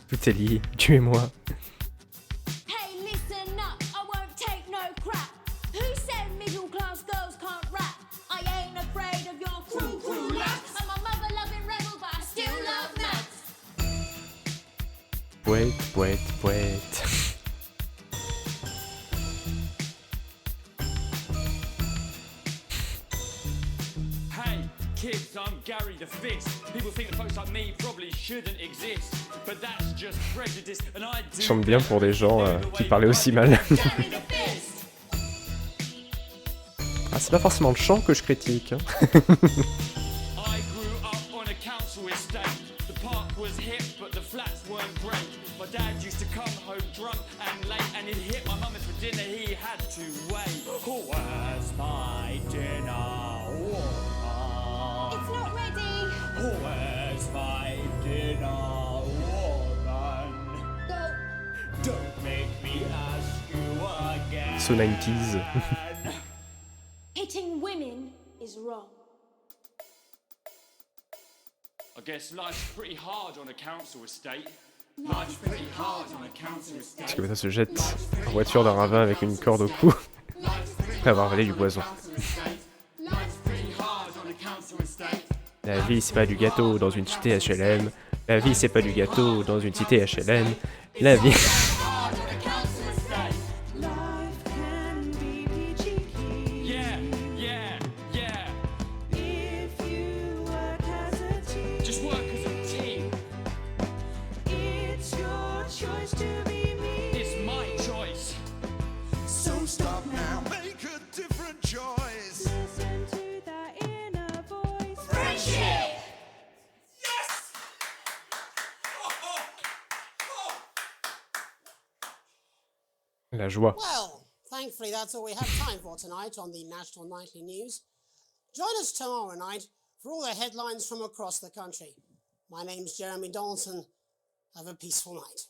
Tout est lié, tu et moi. Hey, listen up, I won't take no crap. Who said middle class girls can't rap? I ain't afraid of your cruel lads. I'm a mother-loving rebel, but I still love maths. Poète. Hey, kids, I'm Gary the Fist. People think that folks like me probably shouldn't exist, but that's just prejudice, and I do. Ils chantent bien pour des gens qui parlaient aussi mal. Ah, c'est pas forcément le chant que je critique. Hein. I grew up on a council estate. The park was hip, but the flats weren't great. My dad used to come home drunk and late, and he'd hit my mum for dinner. He had to wait. Where's my dinner? It's not ready. Where's my dinner, woman? Don't make me ask you again. So 90s. Hitting women is wrong. I guess life's pretty hard on a council estate. Life's pretty hard on a council estate. Parce que ça se jette en voiture d'un ravin avec une corde au cou. Après avoir avalé du poison. La vie c'est pas du gâteau dans une cité HLM. La vie c'est pas du gâteau dans une cité HLM. La vie... La joie. Well, thankfully that's all we have time for tonight on the National Nightly News. Join us tomorrow night for all the headlines from across the country. My name's Jeremy Donaldson. Have a peaceful night.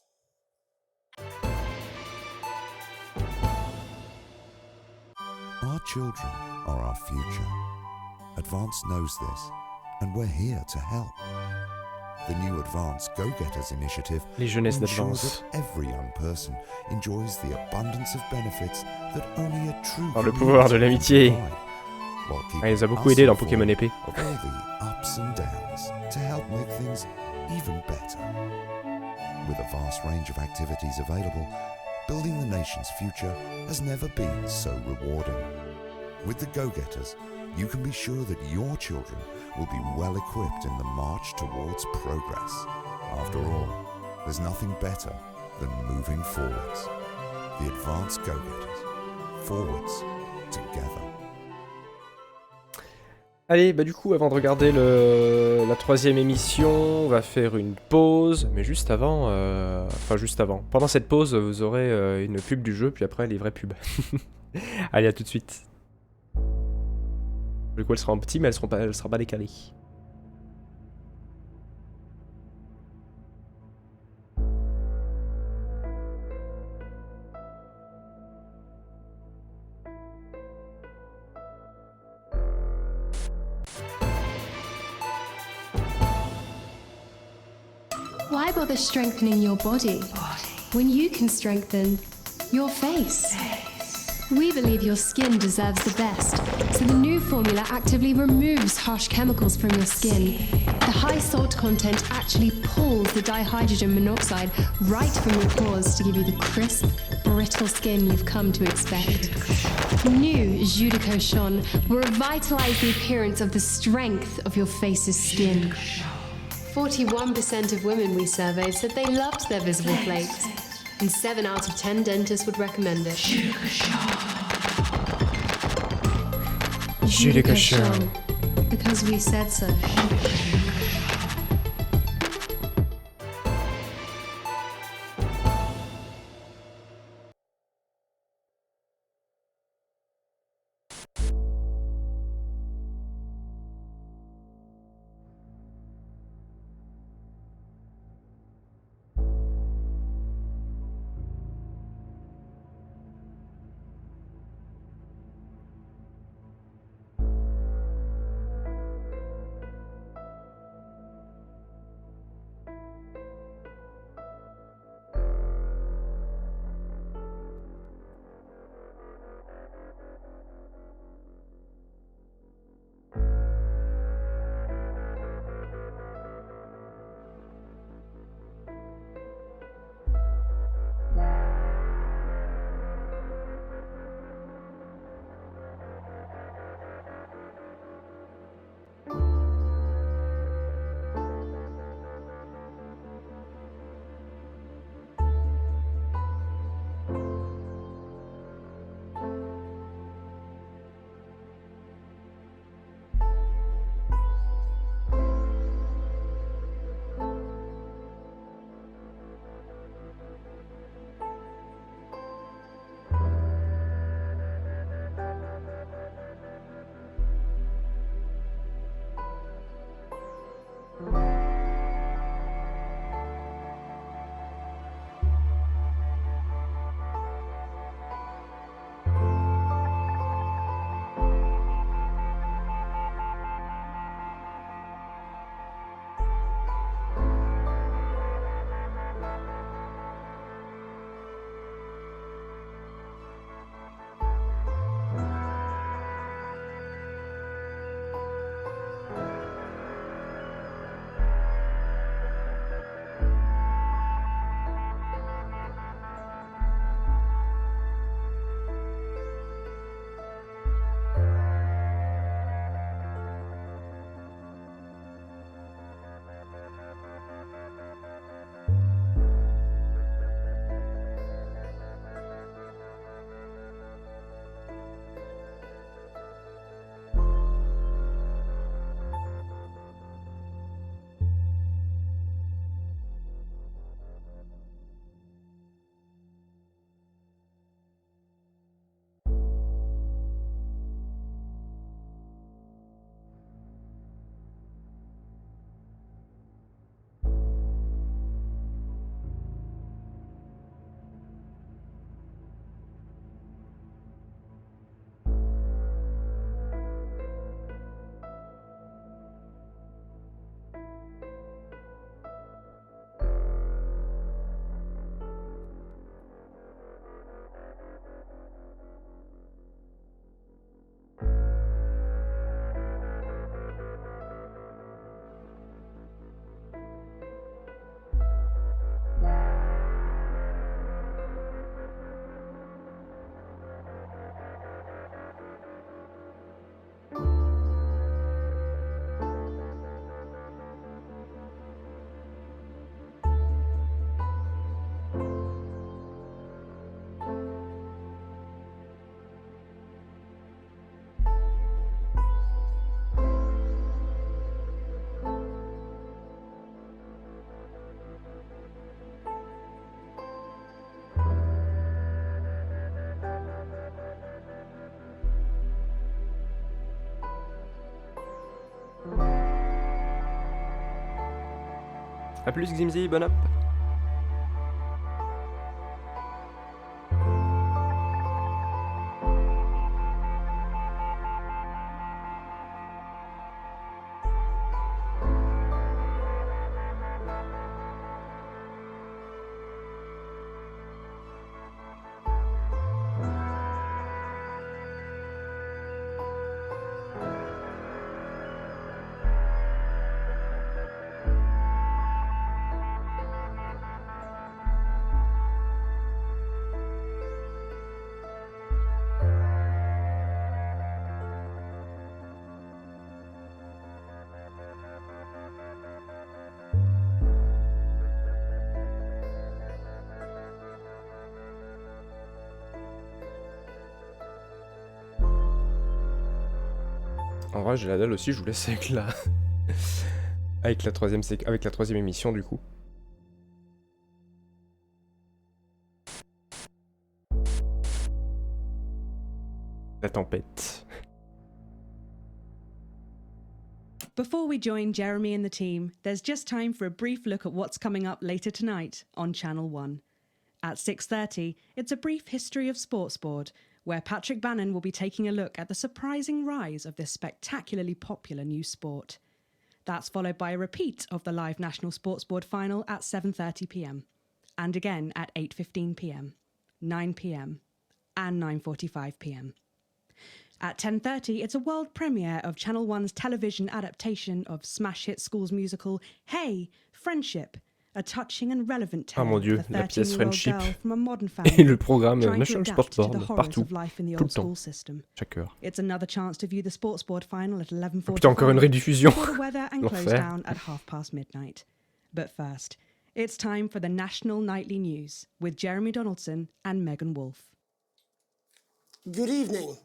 Our children are our future. Advance knows this, and we're here to help. The new Advance Go-Getters initiative Les jeunesses ensures d'Advance. that every young person enjoys the abundance of benefits that only a true Par le pouvoir de l'amitié. provide, while Ah, keeping il les a beaucoup us aidés dans informed Pokémon épée. of all the ups and downs to help make things even better. With a vast range of activities available, building the nation's future has never been so rewarding. With the Go-Getters, you can be sure that your children will be well equipped in the march towards progress. After all, there's nothing better than moving forwards. The advanced go-getters. Forwards, together. Allez, bah du coup, avant de regarder la 3e émission, on va faire une pause, mais juste avant, enfin juste avant. Pendant cette pause, vous aurez une pub du jeu, puis après les vraies pubs. Allez, à tout de suite. Du coup, elle sera en petit, mais elle sera pas décalée. Why bother strengthening your body when you can strengthen your face? We believe your skin deserves the best, so the new formula actively removes harsh chemicals from your skin. The high salt content actually pulls the dihydrogen monoxide right from your pores to give you the crisp, brittle skin you've come to expect. New Judico Shon will revitalize the appearance of the strength of your face's skin. 41% of women we surveyed said they loved their visible flakes, and 7 out of 10 dentists would recommend it. Judico Shon. Because we said so. A plus Ximzi, bon app. En vrai, j'ai la dalle aussi, je vous laisse avec la... avec la troisième émission, du coup. La tempête. Before we join Jeremy and the team, there's just time for a brief look at what's coming up later tonight on Channel 1. At 6:30, it's a brief history of sports board, where Patrick Bannon will be taking a look at the surprising rise of this spectacularly popular new sport. That's followed by a repeat of the live National Sports Board final at 7:30 p.m, and again at 8:15 p.m, 9 p.m, and 9:45 p.m. At 10:30, it's a world premiere of Channel 1's television adaptation of smash hit schools musical Hey, Friendship, a touching and relevant tale Ah mon dieu, of a la pièce 13-year-old Friendship girl from a modern family et le programme trying to National adapt Sport to the Board, horrors partout, of life in the tout old le temps, school system. chaque heure. It's another chance to view the sports board final at 11:45. Oh, putain, encore une rediffusion. Before the weather and close L'enfer. down at midnight. But first, it's time for the National Nightly News with Jeremy Donaldson and Megan Wolfe. Good evening.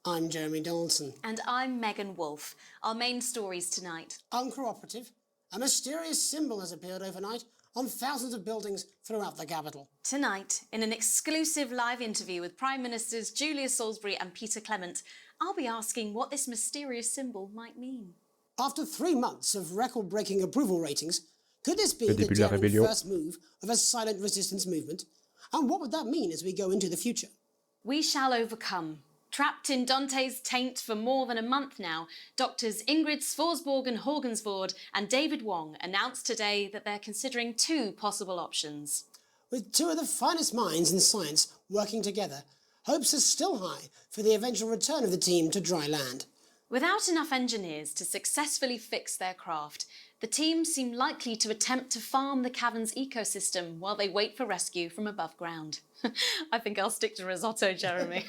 I'm Jeremy Donaldson. And I'm Megan Wolfe. Our main stories tonight. Uncooperative. A mysterious symbol has appeared overnight on thousands of buildings throughout the capital. Tonight, in an exclusive live interview with Prime Ministers Julia Salisbury and Peter Clement, I'll be asking what this mysterious symbol might mean. After 3 months of record-breaking approval ratings, could this be Le the début de la daring rébellion. first move of a silent resistance movement? And what would that mean as we go into the future? We shall overcome. Trapped in Dante's taint for more than a month now, doctors Ingrid Svorsborg Horgensvoord and David Wong announced today that they're considering 2 possible options. With 2 of the finest minds in science working together, hopes are still high for the eventual return of the team to dry land. Without enough engineers to successfully fix their craft, the team seem likely to attempt to farm the cavern's ecosystem while they wait for rescue from above ground. I think I'll stick to risotto, Jeremy.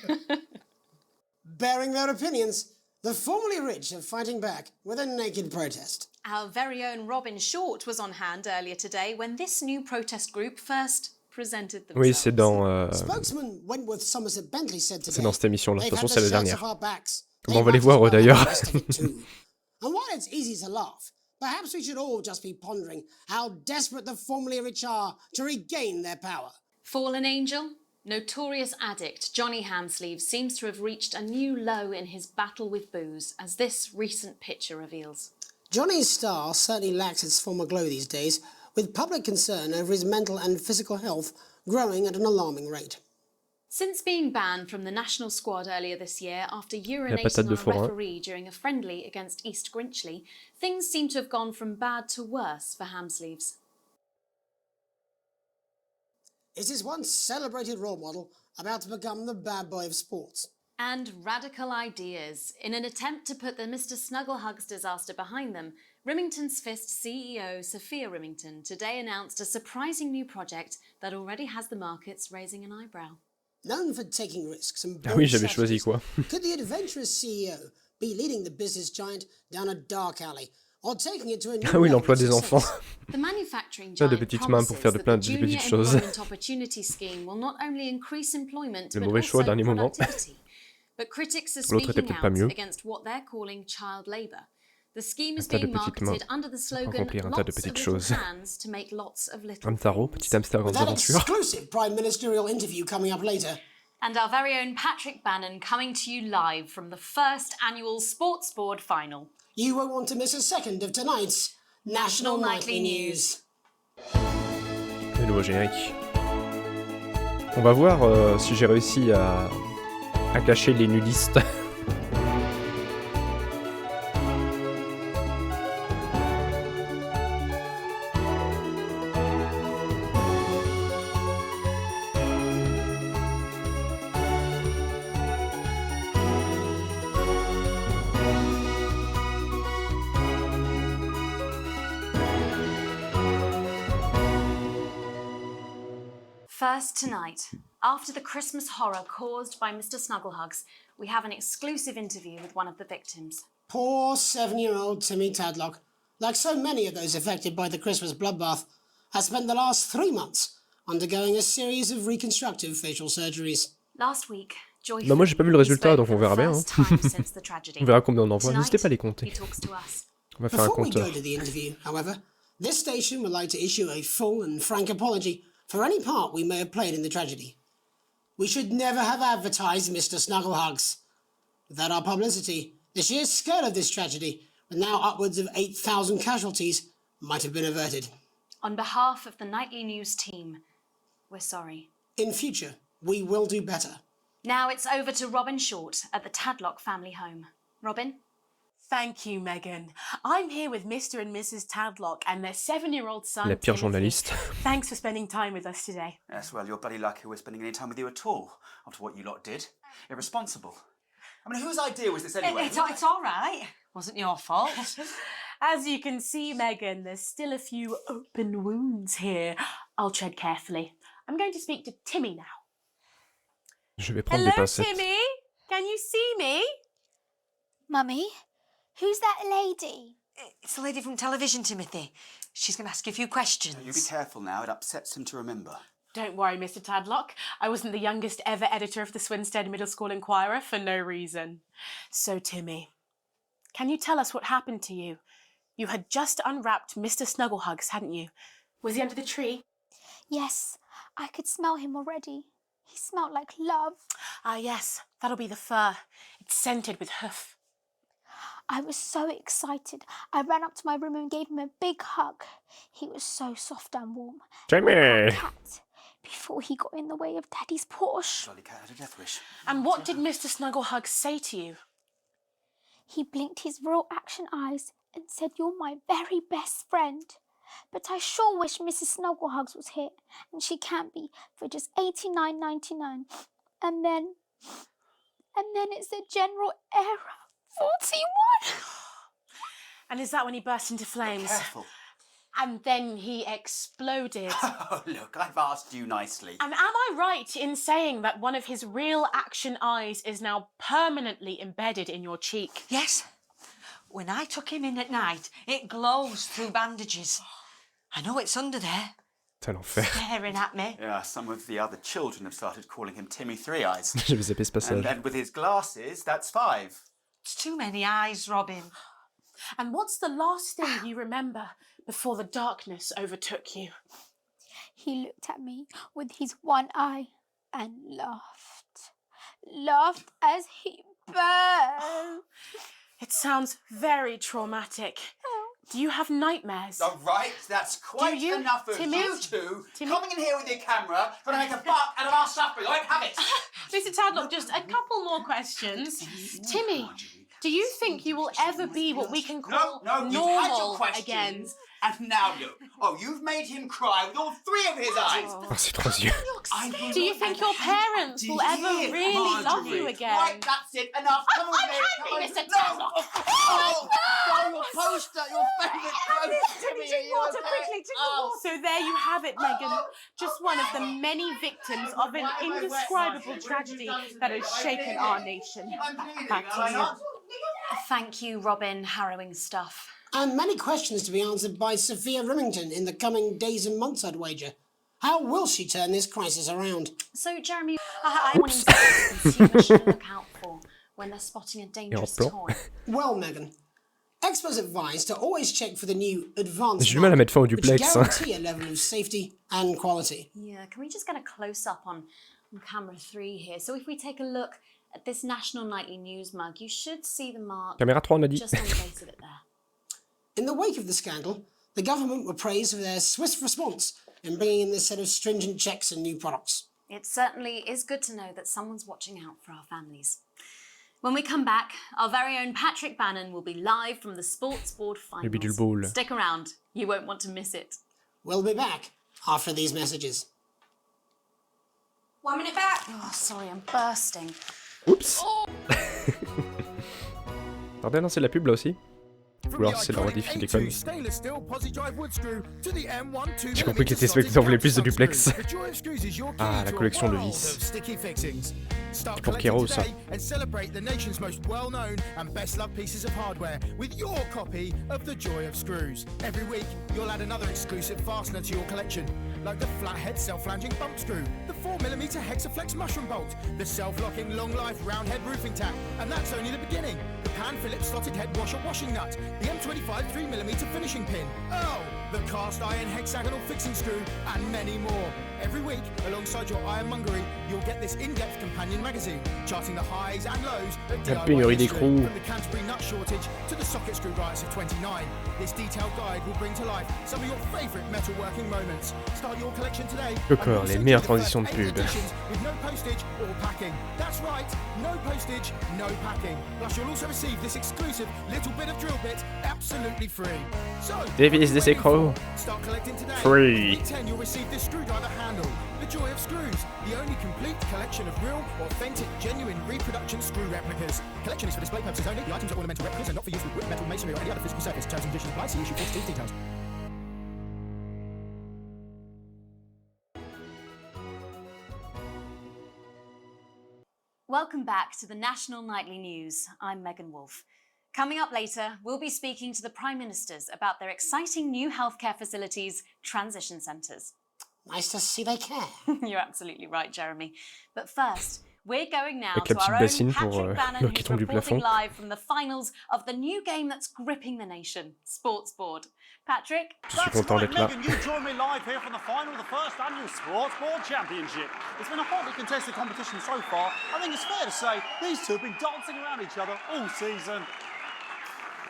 Bearing their opinions, the formerly rich are fighting back with a naked protest. Our very own Robin Short was on hand earlier today when this new protest group first presented themselves. Oui, c'est dans... Spokesman Wentworth Somerset Bentley said today, c'est dans cette émission-là. De toute façon, c'est la dernière. On va les voir d'ailleurs. And while it's easy to laugh, perhaps we should all just be pondering how desperate the formerly rich are to regain their power. Fallen angel? Notorious addict Johnny Hamsleeves seems to have reached a new low in his battle with booze, as this recent picture reveals. Johnny's star certainly lacks its former glow these days, with public concern over his mental and physical health growing at an alarming rate. Since being banned from the national squad earlier this year after urinating on a referee during a friendly against East Grinchley, things seem to have gone from bad to worse for Hamsleeves. Is his once celebrated role model about to become the bad boy of sports? And radical ideas. In an attempt to put the Mr. Snugglehugs disaster behind them, Rimington's Fist CEO Sophia Rimington today announced a surprising new project that already has the markets raising an eyebrow. Known for taking risks and Ah oui, j'avais choisi quoi. Could the adventurous CEO be leading the business giant down a dark alley? Or taking it to a new Ah oui, l'emploi des enfants. The manufacturing Pas de giant petites mains pour faire de plein de promises that the petites Junior choses. Employment Opportunity Scheme will not only increase employment Le but mauvais choix au also dernier moment. productivity. But critics are L'autre était speaking peut-être pas out mieux. against what they're calling child labour. The scheme is Un tas de being petites mains marketed under the pour slogan accomplir un tas de lots of petites little choses. hands to make lots of little Un tarot, petit hamster With grandes that aventures. exclusive prime ministerial interview coming up later. And our very own Patrick Bannon coming to you live from the first annual Sports Board final. You won't want to miss a second of tonight's National Nightly News. Le nouveau générique. On va voir si j'ai réussi à cacher les nudistes. First tonight, after the Christmas horror caused by Mr. Snugglehugs, we have an exclusive interview with one of the victims. Poor 7-year-old Timmy Tadlock, like so many of those affected by the Christmas bloodbath, has spent the last 3 months undergoing a series of reconstructive facial surgeries. Last week, Joy. Bah moi j'ai pas vu le résultat donc on verra bien. Hein. On verra combien on envoie. N'hésitez pas à les compter. On va faire un compteur. Before we go to the interview, however, this station would like to issue a full and frank apology for any part we may have played in the tragedy. We should never have advertised Mr. Snugglehugs. Without our publicity, the sheer scale of this tragedy, with now upwards of 8,000 casualties, might have been averted. On behalf of the Nightly News team, we're sorry. In future, we will do better. Now it's over to Robin Short at the Tadlock family home. Robin? Thank you, Megan. I'm here with Mr. and Mrs. Tadlock and their 7-year-old son, La pire Timothy. journaliste. Thanks for spending time with us today. Yes, well, you're bloody lucky we're spending any time with you at all, after what you lot did. Irresponsible. I mean, whose idea was this anyway? It's all right. Wasn't your fault. As you can see, Megan, there's still a few open wounds here. I'll tread carefully. I'm going to speak to Timmy now. Je vais prendre Hello, des pincettes. Timmy. Can you see me? Mummy, who's that lady? It's the lady from television, Timothy. She's going to ask you a few questions. You be careful now, it upsets him to remember. Don't worry, Mr. Tadlock. I wasn't the youngest ever editor of the Swinstead Middle School Inquirer for no reason. So, Timmy, can you tell us what happened to you? You had just unwrapped Mr. Snugglehugs, hadn't you? Was he under the tree? Yes, I could smell him already. He smelled like love. Ah, yes, that'll be the fur. It's scented with hoof. I was so excited. I ran up to my room and gave him a big hug. He was so soft and warm. Jamie! Cat, before he got in the way of Daddy's Porsche. Jolly cat had a death wish. And what did Mr. Snugglehugs say to you? He blinked his real action eyes and said, "You're my very best friend. But I sure wish Mrs. Snugglehugs was here, and she can't be, for just $89.99. And then it's a general error. 41. And is that when he burst into flames? Careful. And then he exploded. Oh, look, I've asked you nicely. And am I right in saying that one of his real action eyes is now permanently embedded in your cheek? Yes. When I took him in at night, it glows through bandages. I know it's under there. C'est l'enfer. Staring at me. Yeah, some of the other children have started calling him Timmy Three Eyes. J'avais zappé ce passage. And with his glasses, that's 5. It's too many eyes, Robin. And what's the last thing you remember before the darkness overtook you? He looked at me with his one eye and laughed. Laughed as he burned. It sounds very traumatic. Do you have nightmares? All right, that's quite enough of Timmy? you two coming in here with your camera trying to make a buck out of our suffering. I won't have it. Mr. Tadlock, just a couple more questions. Timmy, do you think you will ever be what we can call No, you've had your normal questions. again? And now look. Oh, you've made him cry with all 3 of his eyes. Oh, ses 3 yeux. Do you think your parents will ever really love you again? Right, that's it. Enough. Come on, I'm happy, Mr. No. Tadlock. Oh, your poster, your favourite poster. Timmy, are you okay? Oh. So there you have it, Megan. Just one of the many victims of an indescribable tragedy that has shaken our nation. Back to you. Thank you, Robin. Harrowing stuff. And many questions to be answered by Sophia Rimington in the coming days and months, I'd wager. How will she turn this crisis around? So, Jeremy, I want to consumers should look out for when they're spotting a dangerous toy. Well, Megan, experts advise to always check for the new advanced J'ai du mal à mettre fin au which duplex. guarantee a level of safety and quality. Yeah, can we just get a close-up on camera 3 here? So if we take a look at this National Nightly News mug, you should see the mark Caméra 3, on a dit. just on the base of it there. In the wake of the scandal, The government were praised for their swift response in bringing in this set of stringent checks and new products. It certainly is good to know that someone's watching out for our families. When we come back, our very own Patrick Bannon will be live from the Sports Board finals. Stick around, you won't want to miss it. We'll be back after these messages. 1 minute back. Oh, sorry, I'm bursting. Oups. Attendez, non, c'est la pub là aussi. Ou alors c'est la rediff qui déconne. J'ai compris que les téléspectateurs voulaient plus de duplex. Ah, la collection de vis. C'est pour Kero ça. And celebrate the nation's most well-known and best-loved pieces of hardware with your copy of the Joy of Screws. Every week, you'll add another exclusive fastener to your collection, like the flathead self-flanging bump screw, the 4mm Hexaflex mushroom bolt, the self-locking long-life round-head roofing tack, and that's only the beginning. The Pan Phillips slotted head washer washing nut, the M25 3mm finishing pin, the cast iron hexagonal fixing screw, and many more. Every week, alongside your ironmongery, you'll get this in-depth companion magazine, charting the highs and lows of La pénurie d'écrous. from the Canterbury nut shortage to the socket screw riots of 29. This detailed guide will bring to life some of your favourite metalworking moments. Start your collection today. Encore les meilleures transitions de pub. With no postage or packing. That's right, no postage, no packing. Plus, you'll also receive this exclusive little bit of drill bit absolutely free. So, Davis this écrou. start collecting today. Free. Week 10, you'll receive this screwdriver handle, the Joy of Screws, the only complete collection of real, authentic, genuine reproduction screw replicas. Collection is for display purposes only. The items are ornamental replicas and not for use with wood, metal, masonry, or any other physical surface. Terms and conditions apply. See issue 42 details. Welcome back to the National Nightly News. I'm Megan Wolfe. Coming up later, we'll be speaking to the Prime Ministers about their exciting new healthcare facilities, transition centres. Nice to see they care. You're absolutely right, Jeremy. But first, we're going now Avec la to our petite own bassine pour Patrick Bannon, l'eau qui who's tombe du reporting plafond. live from the finals of the new game that's gripping the nation, Sports Board. Patrick? Je suis content d'être là. Megan, you join me live here from the final of the first annual Sports Board Championship. It's been a hotly contested competition so far. I think it's fair to say these two have been dancing around each other all season.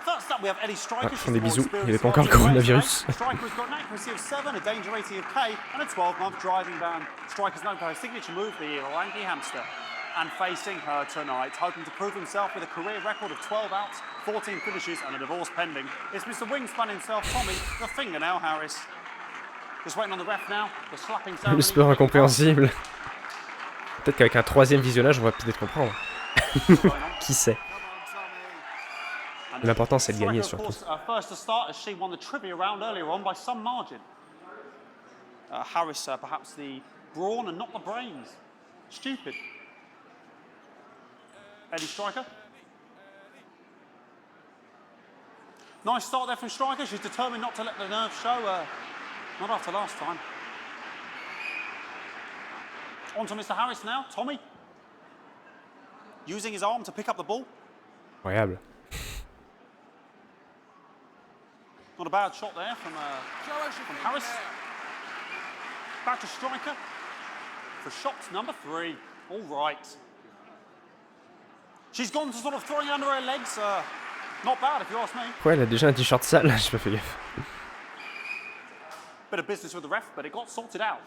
First up, we have Eddie Striker. Ah, ils font des bisous, il n'y avait pas encore le coronavirus. Striker has got an accuracy of 7, a danger rating of K, and a 12-month driving ban. Striker's known for her signature move, the Lanky Hamster. And facing her tonight, hoping to prove himself with a career record of 12 outs, 14 finishes, and a divorce pending, it's Mr. Wingspan himself, Tommy, the Fingernail Harris. Just waiting on the ref now, the slapping ceremony. Le sport incompréhensible. Peut-être qu'avec un troisième visionnage, on va peut-être comprendre. Qui sait? L'important c'est de gagner surtout. First to start as she won the trivia round earlier on by some margin. Harris, perhaps the brawn and not the brains. Stupid. Eddie Striker. Nice start there from Striker. She's determined not to let the nerves show. Not after last time. On to Mr. Harris now. Tommy. Using his arm to pick up the ball. Incroyable. Not a bad shot there from Harris. Back to Striker for shot number 3. All right. She's gone to sort of throwing under her legs. Not bad if you ask me. Ouais, elle a déjà un t-shirt sale, j'ai pas fait gaffe. Bit of business with the ref, but it got sorted out.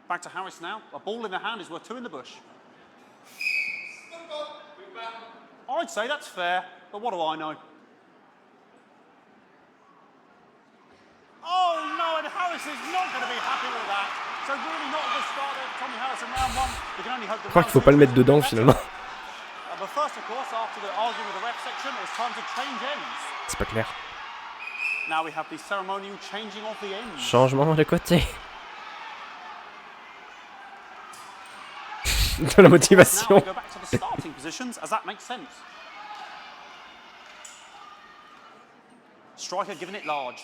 Back to Harris now. A ball in the hand is worth 2 in the bush. I'd say that's fair, but what do I know? Oh no, and Harris is not going to be happy with that. So really not a good start there for Tommy Harris in round 1. We can only hope Je crois qu'il faut pas le mettre dedans finalement. But first, of course, after the argument with the ref section, it's time to change ends. C'est pas clair. Now we have the ceremonial changing of the ends. Changement de côté. De la motivation. Now we go back to the starting positions, as that makes sense. Striker giving it large.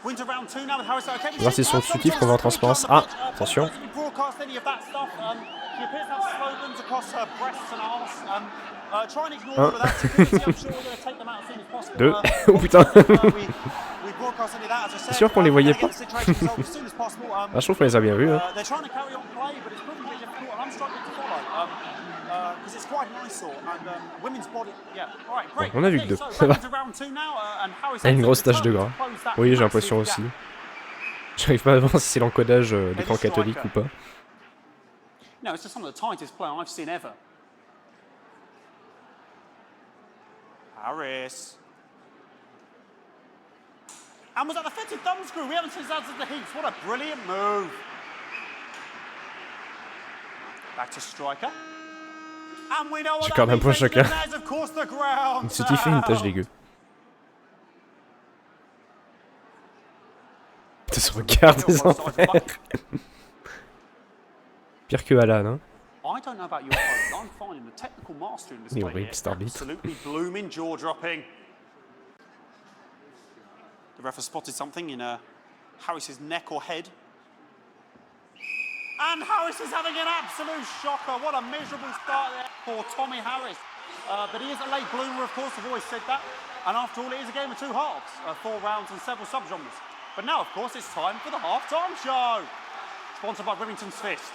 Winter round 2 now with Harris. Okay, On va voir si c'est son sous-titre qu'on va en transparence. Ah, attention. Broadcast any of that stuff. She appears to have slogans across her breasts and arms. Try and ignore all of that. Security, I'm sure we're going to take them out as soon as possible. 2. Oh putain. We broadcast any of that, as I said. C'est sûr qu'on les voyait pas. Ah, je trouve qu'on les a bien vus. Hein. They're trying to carry on play, but it's proving really difficult, and I'm struggling to follow. because it's quite an eyesore and women's body. Yeah. All right, great. On a vu que 2, So ça va. back into round 2 now, and Harris Elle a une has grosse tache de determined gras. to close that Oui, j'ai massive l'impression gap. aussi. J'arrive pas à voir si c'est l'encodage du camp catholique ou pas. No, it's just some of the tightest play I've seen ever. Harris. And was that the fitted thumb screw? We haven't seen that at the heats. What a brilliant move. Back to striker. And we know what J'accorde un point chacun. that is, of course, the ground. Une soutif et une tache dégueu. Ça se regarde des enfers. Pire que Alan, hein. I don't know about you, but I'm finding the technical mastery in this Il est play horrible, here cet arbitre. absolutely blooming, jaw-dropping. The ref has spotted something in Harris's neck or head. And Harris is having an absolute shocker. What a miserable start there for Tommy Harris. But he is a late bloomer, of course, I've always said that. And after all, it is a game of two halves, 4 rounds and several subgenres. But now, of course, it's time for the half-time show. Sponsored by Remington's Fist.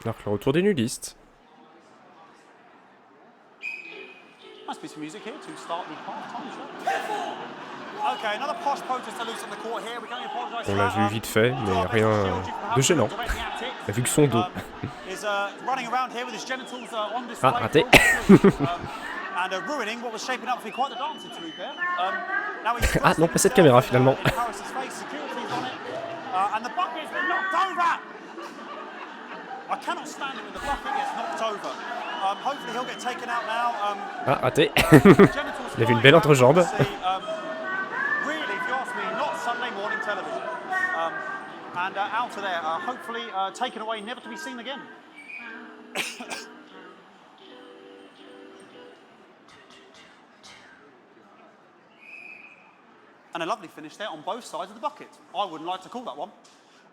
Alors que le retour des nudistes. Must be some music here to start the half-time show. Okay, another posh protester loose on the court here. We can only apologise On for l'a that. vu vite fait, mais rien de gênant. Il a vu que son dos. Is running around here with his genitals on display. Ah, raté. And ruining what was shaping up to be quite the dance to be fair. Now he's Ah non, pas cette caméra finalement. in Harris's face, security's on it. And the bucket's been knocked over. I cannot stand it when the bucket gets knocked over. Hopefully he'll get taken out now. Ah, raté. Il avait une belle entrejambe. Really, if you ask me, not Sunday morning television. And out of there, hopefully taken away, never to be seen again. And a lovely finish there on both sides of the bucket. I wouldn't like to call that one.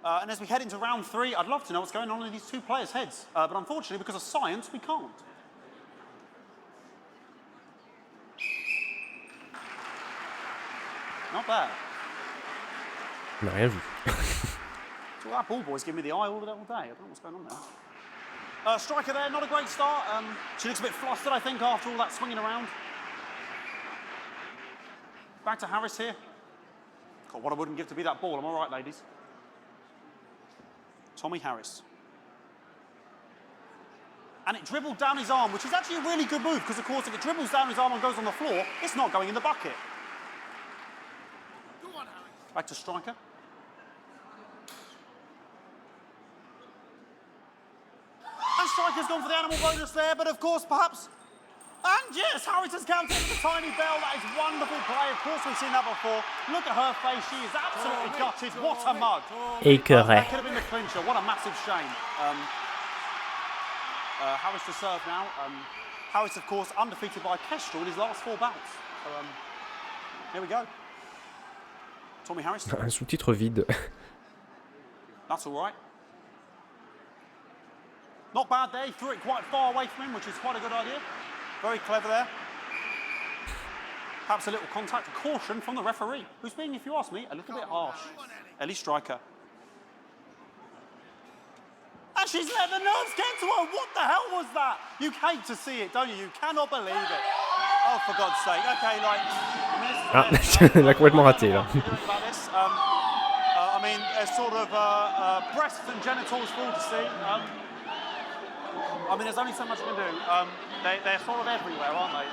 And as we head into round 3, I'd love to know what's going on in these two players' heads. But unfortunately, because of science, we can't. Not bad. On n'a rien vu. So that ball boy's giving me the eye all day. I don't know what's going on there. Striker there, not a great start. She looks a bit flustered, I think, after all that swinging around. Back to Harris here. God, what I wouldn't give to be that ball. Am I right, ladies? Tommy Harris. And it dribbled down his arm, which is actually a really good move, because, of course, if it dribbles down his arm and goes on the floor, it's not going in the bucket. Back to striker. And striker's gone for the animal bonus there, but, of course, perhaps... And yes, Harris has counted with a tiny bell. That is wonderful play. Of course, we've seen that before. Look at her face. She is absolutely gutted. What a mug. Écœuré. That could have been the clincher. What a massive shame. Harris to serve now. Harris, of course, undefeated by Kestrel in his last 4 bouts. So, here we go. Tommy Harris. Un sous-titre vide. That's all right. Not bad there. He threw it quite far away from him, which is quite a good idea. Very clever there. Perhaps a little contact, caution from the referee, who's being, if you ask me, a little bit harsh. Ellie Striker. And she's let the nerves get to her. What the hell was that? You hate to see it, don't you? You cannot believe it. Oh, for God's sake. Okay, like... Ah, elle a complètement raté, là. I mean, sort of breasts and genitals for all to see. I mean, there's only so much you can do. They're sort of everywhere, aren't they?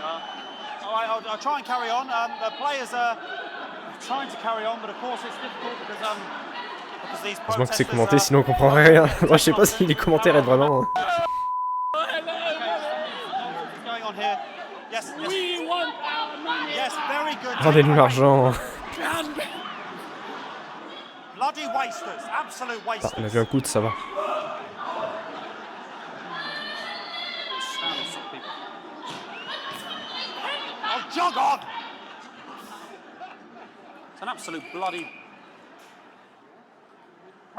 I'll try and carry on. The players are trying to carry on, but of course it's difficult because these Heureusement que c'est commenté, sinon on comprend rien. Moi, je sais pas si les commentaires aident vraiment. Going on here. Yes, yes. We want our money. Yes, very good. Rendez-nous l'argent. Bloody wasters, absolute Ah, wasters. on a vu un coup, ça va. Jog on! It's an absolute bloody...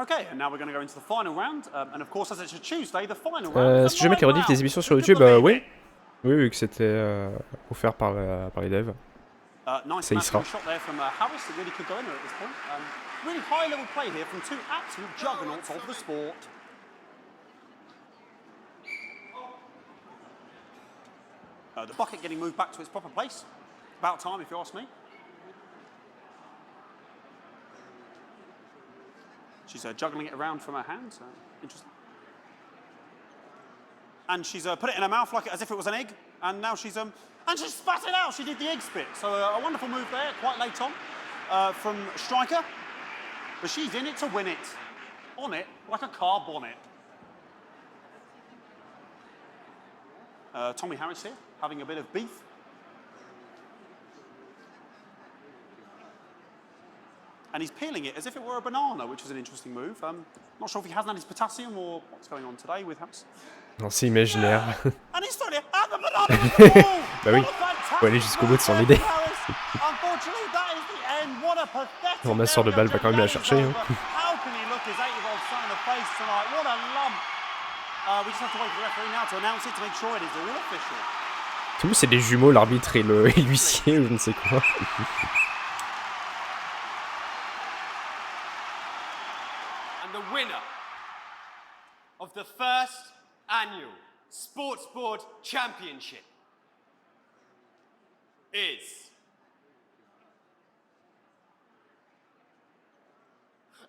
Okay, and now we're going to go into the final round. And of course, as it's a Tuesday, the final round... Si jamais qu'ils rediffent des émissions sur YouTube, oui. Oui, vu que c'était offert par les devs. Nice Ça y sera. shot there from Harris. It really could go in at this point. Really high-level play here from two absolute juggernauts of the sport. The bucket getting moved back to its proper place. About time, if you ask me. She's juggling it around from her hands. Interesting. And she's put it in her mouth like as if it was an egg. And now she's and she spat it out. She did the egg spit. So a wonderful move there, quite late on, from Striker. But she's in it to win it. On it like a car bonnet. Tommy Harris here, having a bit of beef. And he's peeling it as if it were a banana, which is an interesting move. Not sure if he hasn't had his potassium or what's going on today with Harris. Non, c'est imaginaire. And he's throwing it at the banana. Bah oui, faut aller jusqu'au bout de son idée. Unfortunately, that is the end. What a pathetic. Le ramasseur de balles va quand même la chercher. Hein. How can he look his 8-year-old son in the face tonight? What a lump. We just have to wait for the referee now to announce it to make sure it is all official. Tout c'est des jumeaux, l'arbitre et l'huissier ou je ne sais quoi. And the winner of the first annual Sports Board Championship is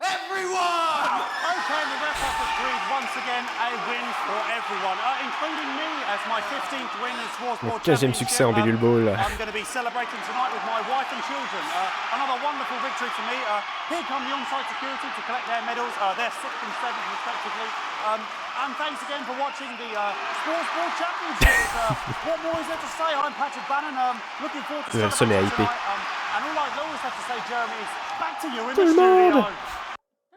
everyone! Okay, the ref has agreed once again a win for everyone, including me as my 15th win in Sports Board Mon 15e succès en Bidule Ball. I'm going to be celebrating tonight with my wife and children. Another wonderful victory for me. Here come the on-site security to collect their medals. They're 6th and 7th respectively. And thanks again for watching the Sports Board Championships. What more is there to say? I'm Patrick Bannon. Looking forward to celebrating tonight. And all I always have to say, Jeremy, is back to you in the studio.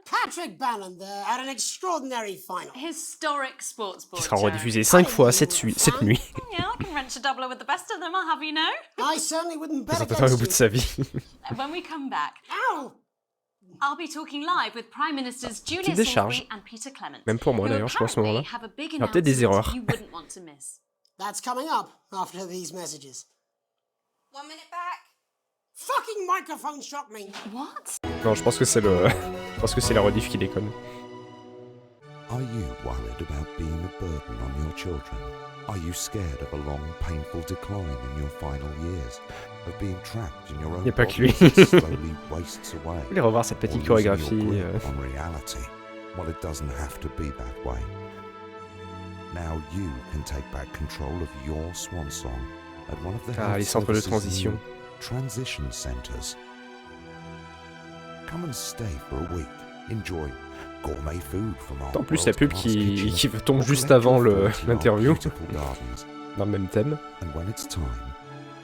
Patrick Bannon there at an extraordinary final. Historic Sports Board. Il sera rediffusé 5 fois cette nuit. Yeah, I can wrench a doubler with the best of them, I'll have you know. I certainly wouldn't bet Présentateur au bout de sa vie. When we come back, Ow! I'll be talking live with Prime Ministers Julia Salisbury and Peter Clement. Même pour moi d'ailleurs, je pense à ce moment-là. Il y a peut-être des erreurs. You wouldn't want to miss. That's coming up after these messages. 1 minute back. Fucking microphone shocked me. What? Non, je pense que c'est la rediff qui déconne. Are you worried about being a burden on your children? Are you scared of a long, painful decline in your final years? Of being trapped in your own body as it slowly wastes away? Vous voulez revoir cette petite chorégraphie on reality? Well, it doesn't have to be that way. Now you can take back control of your swan song at one of the les centres de transition. Transition centers. Come and stay for a week. Enjoy gourmet food from our En plus, la pub qui tombe juste avant l'interview, dans le même thème. And when it's time,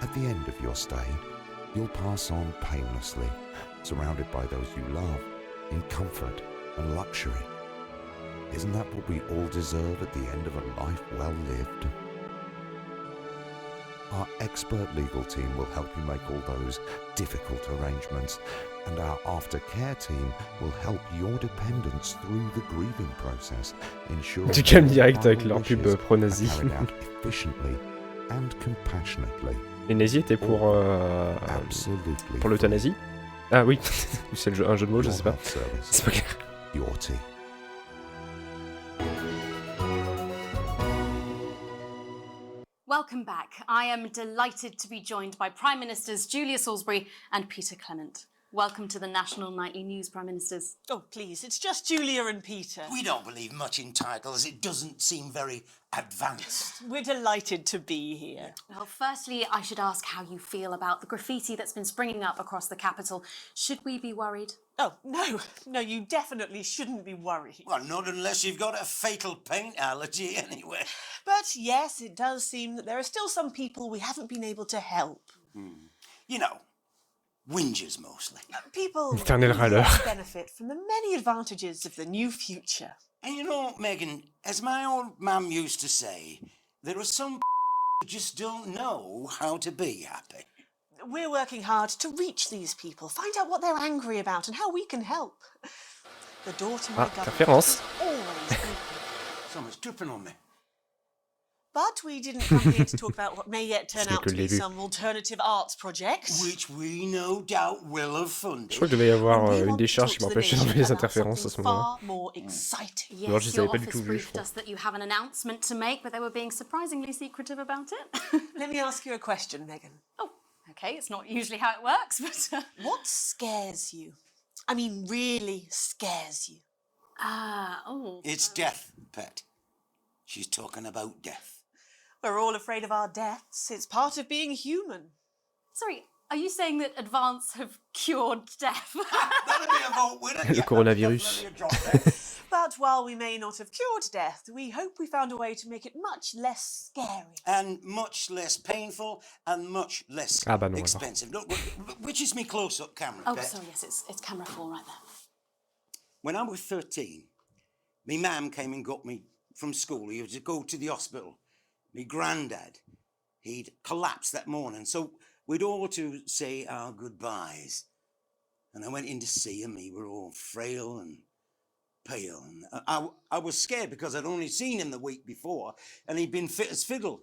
at the end of your stay, you'll pass on painlessly, surrounded by those you love, in comfort and luxury. Isn't that what we all deserve at the end of a life well lived? Our expert legal team will help you make all those difficult arrangements, and our aftercare team will help your dependents through the grieving process, ensuring Du calme direct avec leur pub pro-nazi. efficiently and compassionately. Les nazis étaient pour l'euthanasie. Ah oui, c'est un jeu de mots, je sais pas. C'est pas clair. Your tea. Welcome back. I am delighted to be joined by Prime Ministers Julia Salisbury and Peter Clement. Welcome to the National Nightly News, Prime Ministers. Oh, please, it's just Julia and Peter. We don't believe much in titles. It doesn't seem very advanced. We're delighted to be here. Well, firstly, I should ask how you feel about the graffiti that's been springing up across the capital. Should we be worried? Oh, no, you definitely shouldn't be worried. Well, not unless you've got a fatal paint allergy anyway. But yes, it does seem that there are still some people we haven't been able to help. You know, whingers mostly. People Éternel râleur. who benefit from the many advantages of the new future. And you know, Megan, as my old mum used to say, there are some who just don't know how to be happy. We're working hard to reach these people, find out what they're angry about and how we can help. The door to my government is always open. Someone's dripping on me. But we didn't come here to talk about what may yet turn out que to le be début. some alternative arts project. Which we no doubt will have funded. Je crois qu'il devait y avoir une décharge qui m'empêchait d'enlever les interférences à ce moment-là. Far more exciting. Alors, je Yes, les avais your pas du office tout vus, je briefed crois. us that you have an announcement to make, but they were being surprisingly secretive about it. Let me ask you a question, Megan. Oh, okay, it's not usually how it works, but... What scares you? I mean, really scares you? It's death, Pet. She's talking about death. We're all afraid of our deaths. It's part of being human. Sorry, are you saying that Advance have cured death? Le coronavirus. But while we may not have cured death, we hope we found a way to make it much less scary. And much less painful and much less Ah bah non, expensive. Look, which is me close-up camera, Oh, Pet? sorry, yes, it's camera 4 right there. When I was 13, me mam came and got me from school. He was to go to the hospital. Me granddad, he'd collapsed that morning, so we'd all to say our goodbyes. And I went in to see him. He were all frail and pale. And I was scared because I'd only seen him the week before, and he'd been fit as fiddle.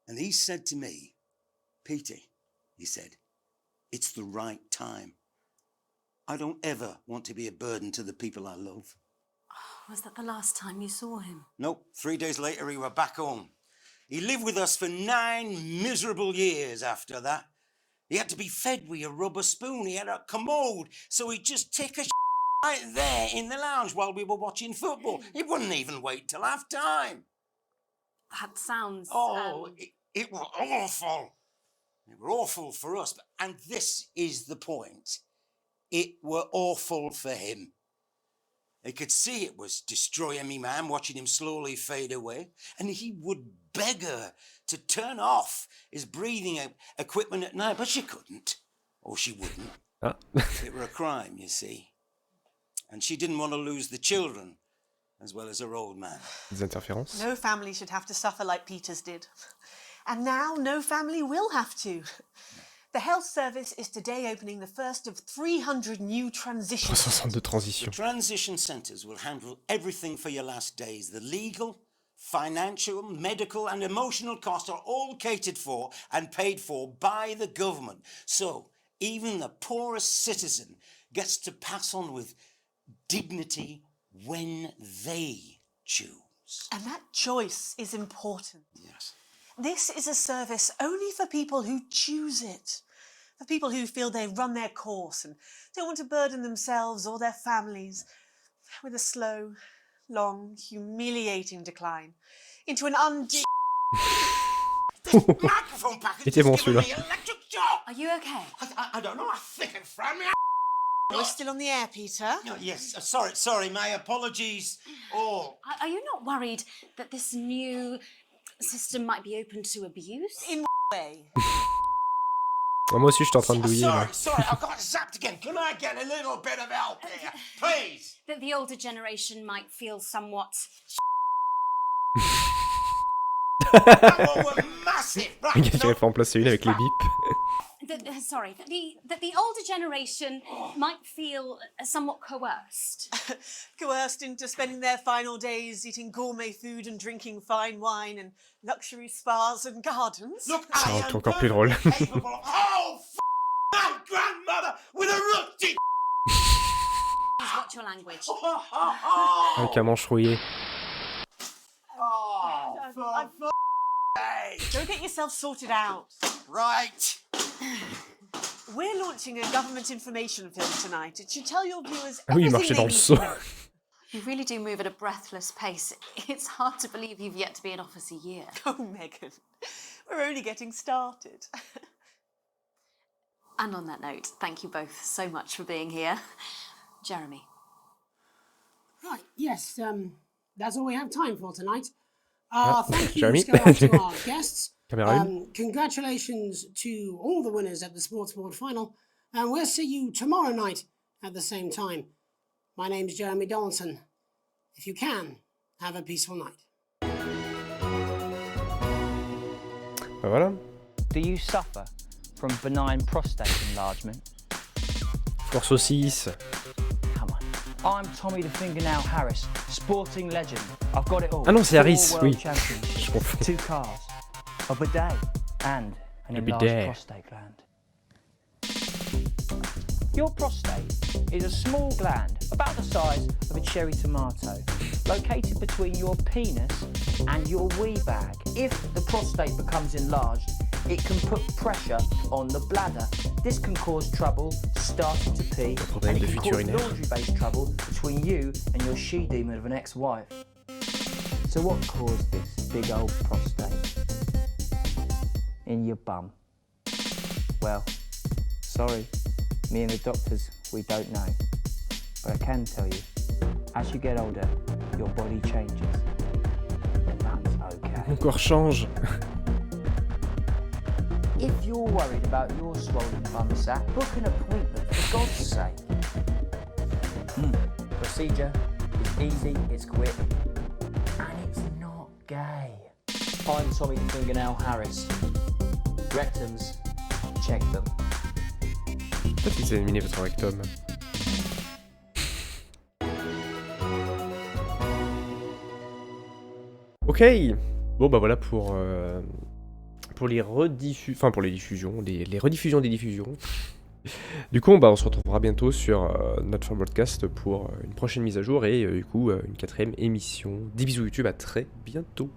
And he said to me, Petey, he said, it's the right time. I don't ever want to be a burden to the people I love. Was that the last time you saw him? Nope, 3 days later he were back home. He lived with us for 9 miserable years after that. He had to be fed with a rubber spoon. He had a commode, so he'd just take a right there in the lounge while we were watching football. He wouldn't even wait till half time. That sounds... It was awful. It were awful for us, and this is the point. It were awful for him. They could see it was destroying me, man, watching him slowly fade away. And he would beg her to turn off his breathing equipment at night, but she couldn't. Or she wouldn't. Ah. It were a crime, you see. And she didn't want to lose the children, as well as her old man. Des interférences. No family should have to suffer like Peter's did. And now no family will have to. The health service is today opening the first of 300 new transition centres. de transition. The transition centres will handle everything for your last days. The legal, financial, medical and emotional costs are all catered for and paid for by the government. So even the poorest citizen gets to pass on with dignity when they choose. And that choice is important. Yes. This is a service only for people who choose it, for people who feel they've run their course and don't want to burden themselves or their families with a slow, long, humiliating decline into an Microphone package Était bon just given celui-là. me electric shock. Are you okay? I don't know. I think it from me. We're still on the air, Peter. Oh, yes. Sorry. My apologies. Oh. Are you not worried that this new system might be open to abuse? In what way? Moi aussi, je suis en train de douiller. là. Sorry, I got zapped again. Can I get a little bit of help here, please? That the older generation might feel somewhat... That one was massive. Le gars qui avait fait remplacer une avec les bips. That the older generation might feel somewhat coerced. Coerced into spending their final days eating gourmet food and drinking fine wine and luxury spas and gardens. Look, Ça I rend am encore plus drôle. capable of... Oh, my grandmother with a rusty... Please watch your language. Avec un manche rouillé. Go get yourself sorted out. Right. We're launching a government information film tonight. It should tell your viewers Ah oui, il everything marchait they dans le need seau. to know. You really do move at a breathless pace. It's hard to believe you've yet to be in office a year. Oh, Megan, we're only getting started. And on that note, thank you both so much for being here. Jeremy. Right, yes, that's all we have time for tonight. Thank you Jeremy. go out to our guests. Caméra une. Congratulations to all the winners at the Sports Board Final, and we'll see you tomorrow night at the same time. My name's Jeremy Donaldson. If you can, have a peaceful night. Ben voilà. Do you suffer from benign prostate enlargement? Fleur saucisse. Come on, I'm Tommy the Fingernail Harris, sporting legend. I've got it all. Ah non, c'est Harris, 4 oui. world championships, Je confonds. 2 cars, a bidet, and an Le enlarged bidet. prostate gland. Your prostate is a small gland about the size of a cherry tomato, located between your penis and your wee bag. If the prostate becomes enlarged, it can put pressure on the bladder. This can cause trouble starting to pee, and it can cause laundry-based trouble between you and your she-demon of an ex-wife. So what caused this big old prostate in your bum? Well, sorry, me and the doctors, we don't know. But I can tell you, as you get older, your body changes. And that's okay. Mon corps change. If you're worried about your swollen bum sack, book an appointment for God's sake. Procedure is easy, it's quick, and it's not gay. I'm Tommy the Fingernail Harris. Rectums, check them. Peut-être qu'ils éliminer votre rectum. Ok. Bon bah voilà pour les rediffusions, enfin pour les diffusions, les rediffusions des diffusions. Du coup, on se retrouvera bientôt sur notre fan broadcast pour une prochaine mise à jour et du coup une 4e émission. Des bisous YouTube, à très bientôt.